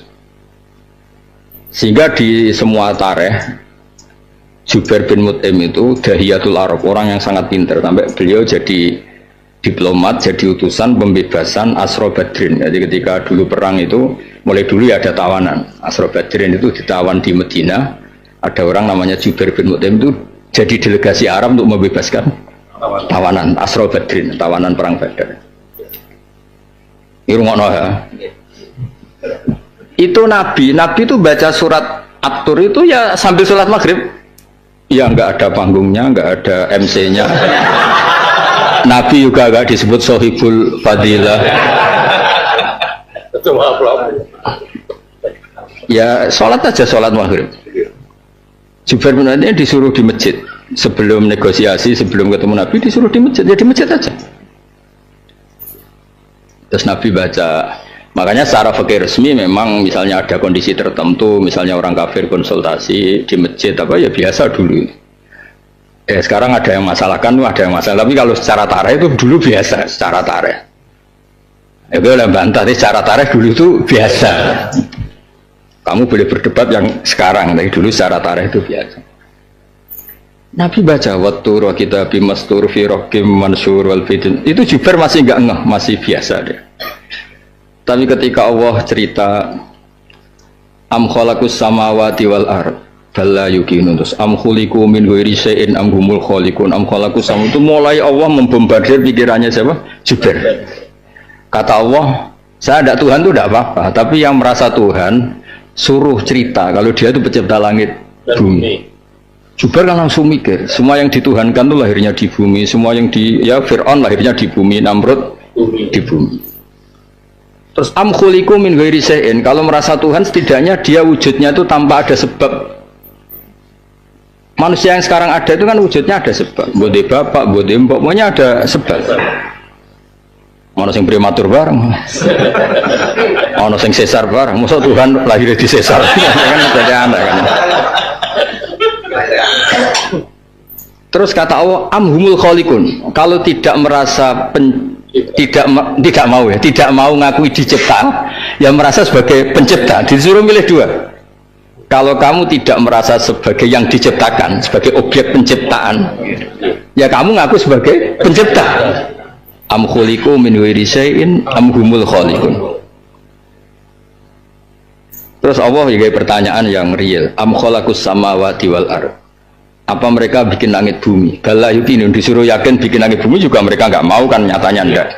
Sehingga di semua tarikh Jubair bin Mut'im itu dahiyatul Arab, orang yang sangat pintar, sampai beliau jadi diplomat, jadi utusan pembebasan Asra Badrin. Jadi ketika dulu perang itu, mulai dulu ya ada tawanan. Asra Badrin itu ditawan di Medina. Ada orang namanya Jubair bin Mut'im itu jadi delegasi Arab untuk membebaskan tawanan Asra Badrin, tawanan perang Badar. Irungono ya. Itu Nabi itu baca surat At-Tur itu ya sambil sholat maghrib. Ya nggak ada panggungnya, nggak ada MC-nya. Nabi juga nggak disebut Sohibul Fadilah. Ya sholat aja, sholat maghrib. Jubair bin Mut'im disuruh di masjid sebelum negosiasi, sebelum ketemu Nabi disuruh di masjid, ya di masjid aja. Terus Nabi baca, makanya secara fikih resmi memang misalnya ada kondisi tertentu, misalnya orang kafir konsultasi di masjid apa ya biasa dulu. Sekarang ada yang masalahkan, ada yang masalah. Tapi kalau secara tarikh itu dulu biasa, secara tarikh. Itu oleh bantah, secara tarikh dulu itu biasa. Kamu boleh berdebat yang sekarang, tapi dulu secara tarikh itu biasa. Nabi baca wattur wa kitabim mastur fi raqim mansur wal fitin. Itu Jubair masih enggak ngeh, masih biasa dia. Tapi ketika Allah cerita am khalaqus samawati wal ard balla yuqinun, terus am khuliqu min ghairi syai'in am humul khaliqun am khalaqus samawati, itu mulai Allah membombardir pikirannya siapa? Jubair. Kata Allah, saya ada Tuhan itu tidak apa-apa, tapi yang merasa Tuhan suruh cerita kalau dia itu pencipta langit bumi. Jubair kan langsung mikir, semua yang dituhankan itu lahirnya di bumi, semua yang di ya Fir'aun lahirnya di bumi, Namrud di bumi. Terus am khuliqu min ghairi syai'in, kalau merasa Tuhan setidaknya dia wujudnya itu tanpa ada sebab. Manusia yang sekarang ada itu kan wujudnya ada sebab. Bode bapak, bode mbok, pokoknya ada sebab. Ono sing prematur bareng, ono sing sesar bareng. Masa Tuhan lahir di sesar? Kan jadi aneh kan. Terus kata Allah, amhumul khaliqun. Kalau tidak merasa tidak mau ngakui dicipta, ya merasa sebagai pencipta. Disuruh milih dua. Kalau kamu tidak merasa sebagai yang diciptakan, sebagai objek penciptaan, ya kamu ngaku sebagai pencipta. Am khuliqu min ghairi syai'in am humul khaliqun. Terus Allah juga pertanyaan yang real, am khalaqus samawati wal ard. Apa mereka bikin langit bumi? Bala yuqinun, disuruh yakin bikin langit bumi juga mereka nggak mau kan, nyatanya enggak.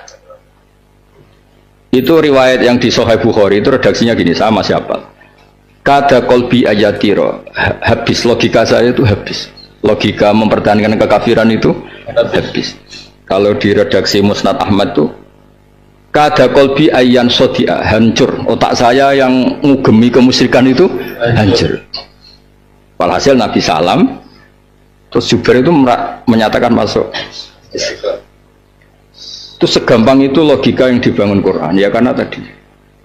Itu riwayat yang di Sahih Bukhari, itu redaksinya gini, sama siapa? Kada kolbi ayatiro, habis, logika saya itu habis. Logika mempertahankan kekafiran itu habis. Kalau di redaksi Musnad Ahmad tuh kada kolbi ayyan sodia, hancur otak saya yang ngugemi kemusyrikan itu hancur. Walhasil Nabi salam, terus Jubair itu menyatakan masuk. Itu segampang itu logika yang dibangun Quran, ya karena tadi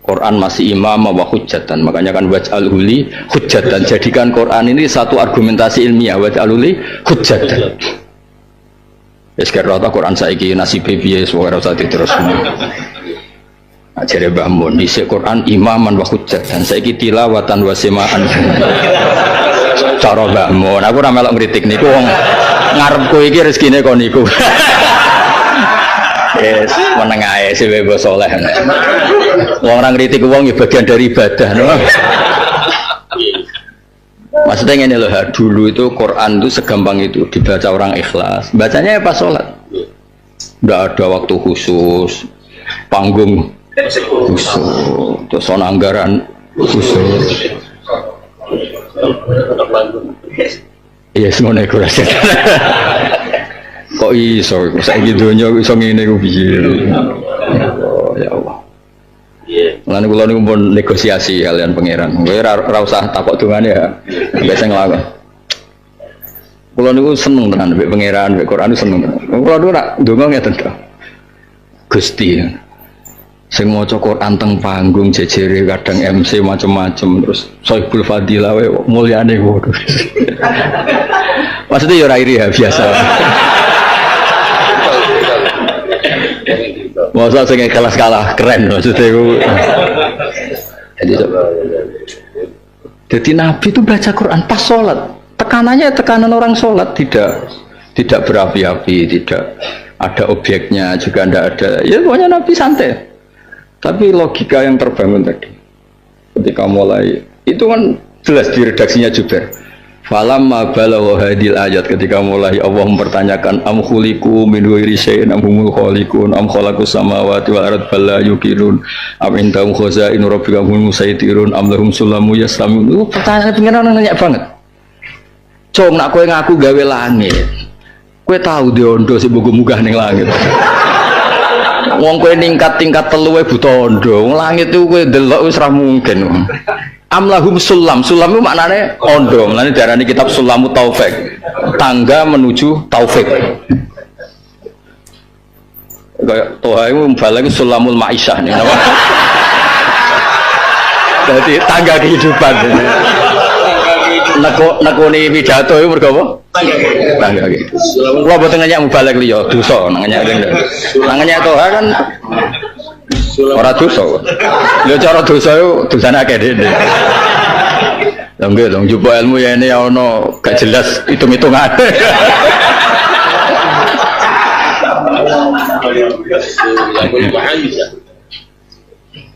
Quran masih imam wa hujjatan, makanya kan waj'alhu li hujjatan, jadikan Quran ini satu argumentasi ilmiah, waj'alhu li hujjatan. Sekarang Quran saiki nasibe piye suara usah terus. Ajare Mbah Mun dhisik Quran imaman wa hujjatan, saiki tilawatan wa simaan. Cara Mbah Mun, aku ora melok ngritik niku wong ngarepku iki rezekine kon niku. Yes, meneng ae sewe bos saleh. Wong ora ngritik wong ya bagian dari ibadah, no? Maksudnya ini loh, dulu itu Quran itu segampang itu dibaca orang ikhlas, bacanya ya pas sholat, nggak ada waktu khusus, panggung khusus, terus anggaran khusus. Iya semua nekurasi. Kok iso, saya gitu nyoba iso ngene gue piye? Oh ya Allah. Lan kula niku pun negosiasi kalian pangeran. Kowe ora usah takok dongane ya. Biasa ngelakon. Kula niku seneng tenan mbek pangeran, mbek Quran seneng tenan. Kula niku nak ndonga ngeten to. Gusti. Sing maca Quran teng panggung jejere kadang MC macem-macem terus Sohibul Fadilah wae mulyane ngono. Maksudnya ya ora iri ya biasa. Masa sing kelas kalah keren maksudnya ku. Jadi Nabi itu baca Quran pas sholat. Tekanannya tekanan orang sholat, tidak berapi-api, tidak ada objeknya juga tidak ada. Ya pokoknya Nabi santai. Tapi logika yang terbangun tadi, ketika mulai itu kan jelas di redaksinya Jubair. Falamma balagha hadil ayat, ketika mulai Allah mempertanyakan am khuliqu min ghairi syai'in am humul khaliqun am khalaqus samawati wal ardh bal la yuqinun am indahum khazainu rabbika hum musaytirun am lahum sulamu yaslamun. Pertanyaan pengen nanya banget. Cung nak kowe ngaku gawe langit. Kowe tahu diondo sing mbok munggah ning langit. Wong kowe tingkat 3 wae buta ondo. Wong langit itu kowe delok wis ora mungkin. Amlahum sulam, sulam itu maknanya ondo, maknanya diarani kitab Sulamu Taufik, tangga menuju Taufik. Kayak Tuhan itu balik Sulamul Ma'isyah nih, jadi tangga kehidupan. Nekuni pidato itu berapa? Tangga kehidupan. Kalau buat nanya mubalik liyo, dosa, nanya Tuhan kan. Orang dosa, dia cara dosa itu dosanya kayak ini. Enggak dong, jumpa ilmu ya ini ono gak jelas hitung-hitungan.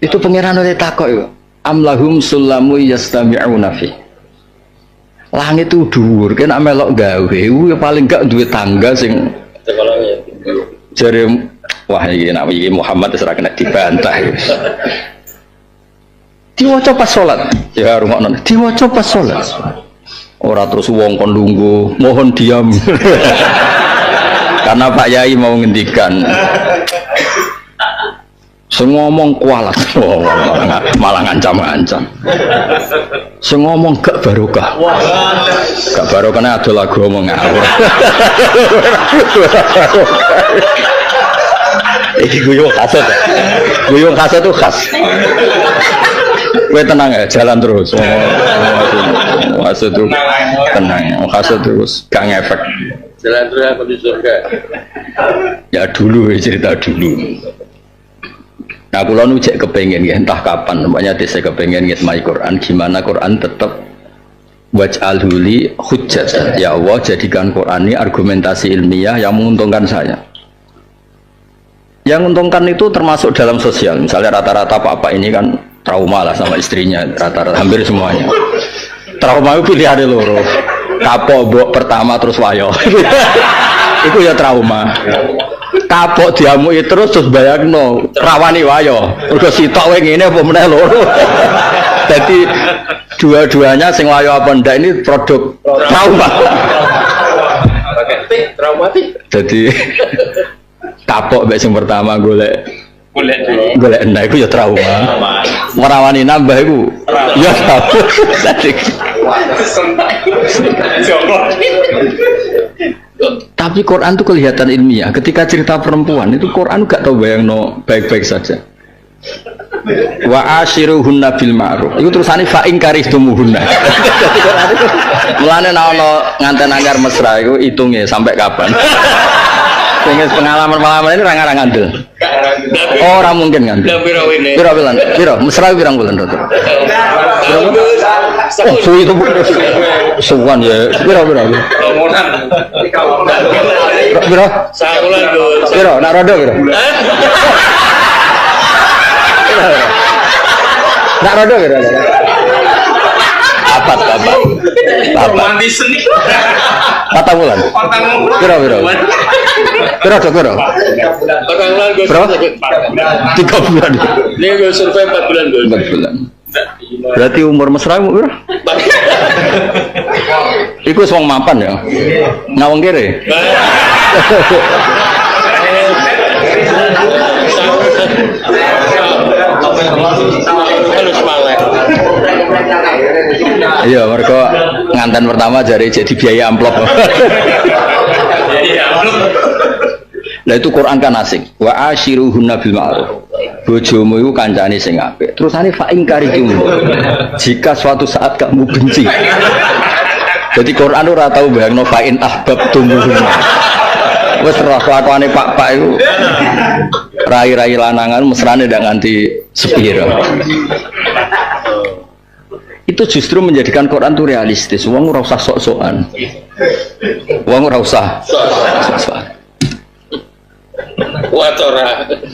Itu pengiran oleh takok itu. Amlahum sulamu yastami'una fi. Langit itu dhuwur, kena melok gawe, ya paling gak duwe tangga sing jare. Wah ini Muhammad serah kena dibantah. Diwaca pas sholat, ya rumah non. Diwaca pas sholat. Orang terus wong kon lungguh, mohon diam. Karena Pak Yai mau ngendikan. Semua ngomong kualat, malah ngancam-ngancam. Semua ngomong gak barokah. Gak barokahnya ada lagu ngomong ngawur. Ini guyung kasut ya? Guyung kasut itu khas. Gue tenang ya, jalan terus. Kasut itu tenang, kasut terus, gak ngefek. Jalan terus aku di surga. Ya dulu, cerita dulu. Nah, kalau nu cek kepengen ya, entah kapan, namanya saya kepengen ngitmai Quran, gimana Quran tetap waj'alhuli hujjat. Ya Allah, jadikan Quran ini argumentasi ilmiah yang menguntungkan saya. Yang menguntungkan itu termasuk dalam sosial. Misalnya rata-rata papa ini kan trauma lah sama istrinya, rata-rata hampir semuanya. Trauma itu pilihan loro. Kapok mbok pertama terus wayo. Itu ya trauma. Kapok diamuk terus bayangno rawani wayo. Mergo sitok wae ngene apa meneh loro. Jadi dua-duanya sing wayo apa ndak ini produk trauma. Traumatik. Jadi kapok mbek sing pertama golek endah iku ya trauma. Merawani nambah iku ya kapok. Tapi Quran itu kelihatan ilmiah. Ketika cerita perempuan itu Quran gak tahu bayangno baik-baik saja. Wa ashiruhunna bil ma'ruf. Iku terusane fa in karihtumuhunna. Mulane ana nganten anyar mesra iku itunge sampai kapan. Dengan pengalaman-pengalaman ini orang-orang ngandel. Oh, orang mungkin ngandel. Piro bulan? Piro? Mesra pirang bulan to? Oh, suwi itu suwan ya. Piro? Piro? Sakulan Gus. Piro? Nak rodo piro? Nak rodo piro? Apa? Romantis nih. 4 bulan. Piro? Piro? Bro? 3 bulan. Ini gue survei 4 bulan Gus. 4 bulan. Berarti umur mesra piro? Iku wong mapan ya. Ngawang kere. pengantin pertama jadi biaya amplop. Nah itu Quran kan asik. Wa ashiruhunna bil ma'ruf. Bojomu iku kancane sing apik. Terusane fa ing karikum. Jika suatu saat kamu benci. Jadi Quran ora tau bayangno fa in ahbabtumuhunna. Wis roh kelakuane pak-pak iku. Rai-rai lanangan mesrane ndak nganti sepiro. Itu justru menjadikan Quran itu realistis. Wong ora usah sok-sokan. Wong ora usah sok-sokan.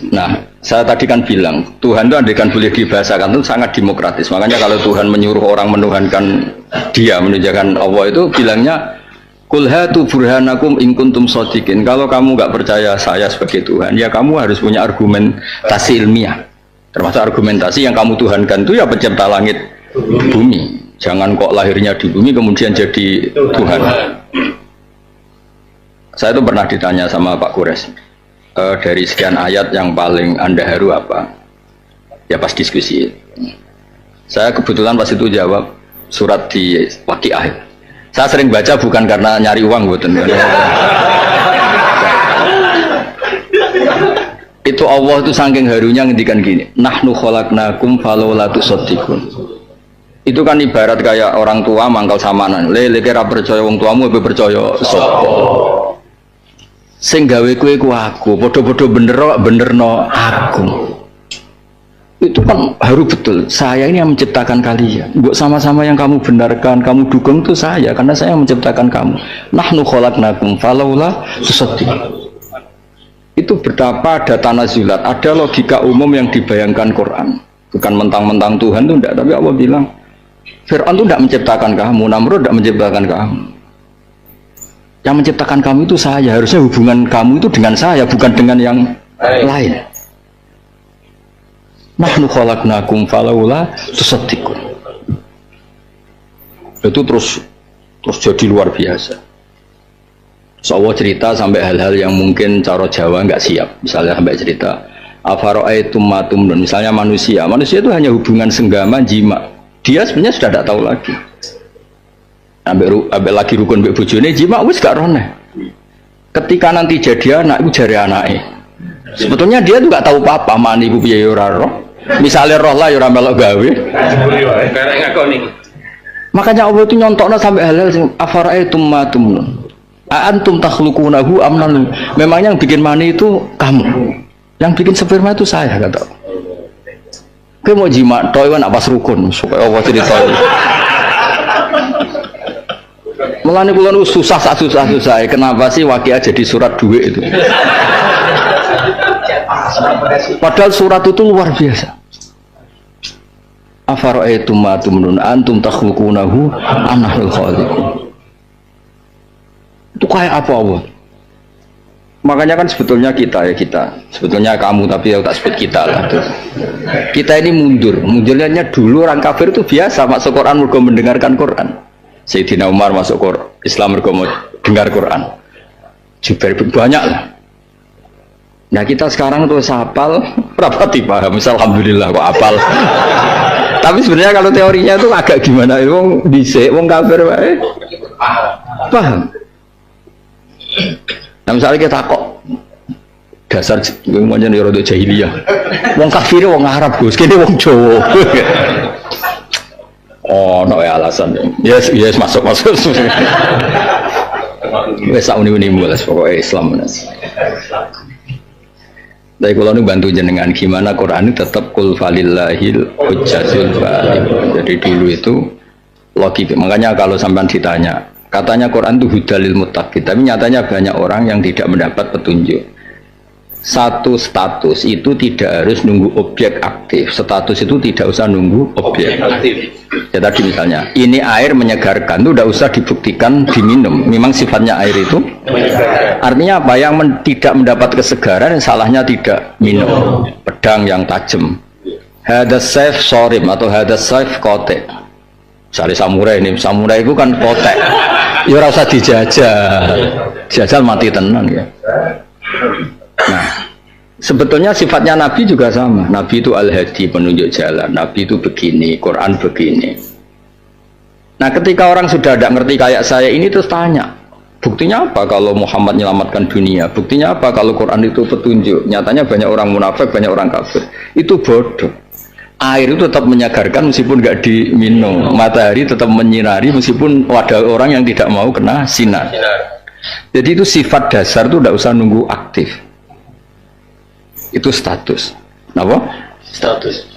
Nah, saya tadi kan bilang Tuhan itu andaikan boleh dibahasakan itu sangat demokratis. Makanya kalau Tuhan menyuruh orang menuhankan Dia, menunjukkan Allah itu bilangnya Qul hatu burhanakum in kuntum shadiqin. Kalau kamu nggak percaya saya sebagai Tuhan, ya kamu harus punya argumentasi ilmiah. Termasuk argumentasi yang kamu tuhankan itu ya pencipta langit bumi. Jangan kok lahirnya di bumi kemudian jadi Tuhan. Saya itu pernah ditanya sama Pak Kures. Dari sekian ayat yang paling Anda haru apa? Ya pas diskusi. Saya kebetulan pas itu jawab surat di Waqiah. Saya sering baca bukan karena nyari uang, betul. Itu Allah itu saking harunya ngendikan gini, nahnu khalaqnakum falawla tusaddiqun. Itu kan ibarat kayak orang tua mangkal samanan. Lele kira percaya wong tuamu lebih percaya sapa? Sing gawe kowe ku aku, padha-padha benerno aku. Itu kan haru betul. Saya ini yang menciptakan kalian. Mbok sama-sama yang kamu benarkan, kamu dukung itu saya karena saya yang menciptakan kamu. Nahnu khalaqnakum falawla tusaddiqun. Itu betapa ada tanazulat, ada logika umum yang dibayangkan Quran. Bukan mentang-mentang Tuhan itu enggak, tapi Allah bilang Fir'aun itu tidak menciptakan kamu, Namrud tidak menciptakan kamu. Yang menciptakan kamu itu saya. Harusnya hubungan kamu itu dengan saya, bukan dengan yang lain. Nahnu khalaqnakum falawla tusaddiqun. Itu terus jadi luar biasa. Allah cerita sampai hal-hal yang mungkin cara Jawa nggak siap. Misalnya sampai cerita afara'aitum ma tumnun. Misalnya manusia itu hanya hubungan senggama jima. Dia sebenarnya sudah tidak tahu lagi. Ambil lagi rukun mbek bojone jima wis gak roh. Ketika nanti jadi anak itu jari anake. Sebetulnya dia tuh gak tahu apa-apa, mani ku piye ora roh. Misalnya roh lah ya ora melok gawe. Makanya Allah itu nyontokno sampai hal-hal sing afara'aitum ma tumnun. Antum takhluqunahu amnan. Memangnya yang bikin mani itu kamu. Yang bikin sperma itu saya kata. Kowe mau jima tok kan apa rukun supaya Allah cerita. Mulane kula nu susah kenapa sih Waqiah jadi surat duit itu? Padahal surat itu luar biasa. Afara'aitum ma tumnun antum takhluqunahu am nahnul khaliqun. Itu kayak apa Allah? Makanya kan sebetulnya sebetulnya kamu tapi ya tak sebut kita lah. Kita ini mundurnya dulu orang kafir itu biasa masuk Quran mergo mendengarkan Quran. Sayyidina Umar masuk Islam mergo dengar Quran. Jubair banyak lah. Nah kita sekarang tuh hafal rapati paham. Alhamdulillah kok hafal. Tapi sebenarnya kalau teorinya itu agak gimana? Wong dhisik wong kafir wae paham. Nah misalnya kita kok dasar ngomongnya nih rodo jahiliyah. Wong kafir wong Arab Gus, kene wong Jawa. Oh, no ya alasan. Yes masuk. Wes sak uni-uni mulas pokoknya Islam menas. Dari kalau nu bantu jenengan gimana Quran ini tetap kul falillahil hujjatul baligh. Jadi dulu itu logika. Makanya kalau sampean ditanya, katanya Quran itu hudalil muttaqin, tapi nyatanya banyak orang yang tidak mendapat petunjuk. Satu status itu tidak harus nunggu objek aktif. Status itu tidak usah nunggu objek aktif. Ya tadi misalnya, ini air menyegarkan, itu tidak usah dibuktikan diminum. Memang sifatnya air itu. Artinya apa? Yang tidak mendapat kesegaran, salahnya tidak minum. Pedang yang tajam. Hadas saif sorim atau hadas saif kotek. Misalnya samurai itu kan kotek. Ya rasa dijajal mati tenan ya. Nah, sebetulnya sifatnya Nabi juga sama. Nabi itu al-hadi, penunjuk jalan. Nabi itu begini, Quran begini. Nah ketika orang sudah tidak ngerti kayak saya ini terus tanya, buktinya apa kalau Muhammad menyelamatkan dunia? Buktinya apa kalau Quran itu petunjuk? Nyatanya banyak orang munafik, banyak orang kafir. Itu bodoh. Air itu tetap menyegarkan meskipun nggak diminum. Matahari tetap menyinari meskipun ada orang yang tidak mau kena sinar. Jadi itu sifat dasar itu tidak usah nunggu aktif. Itu status. Kenapa? Status.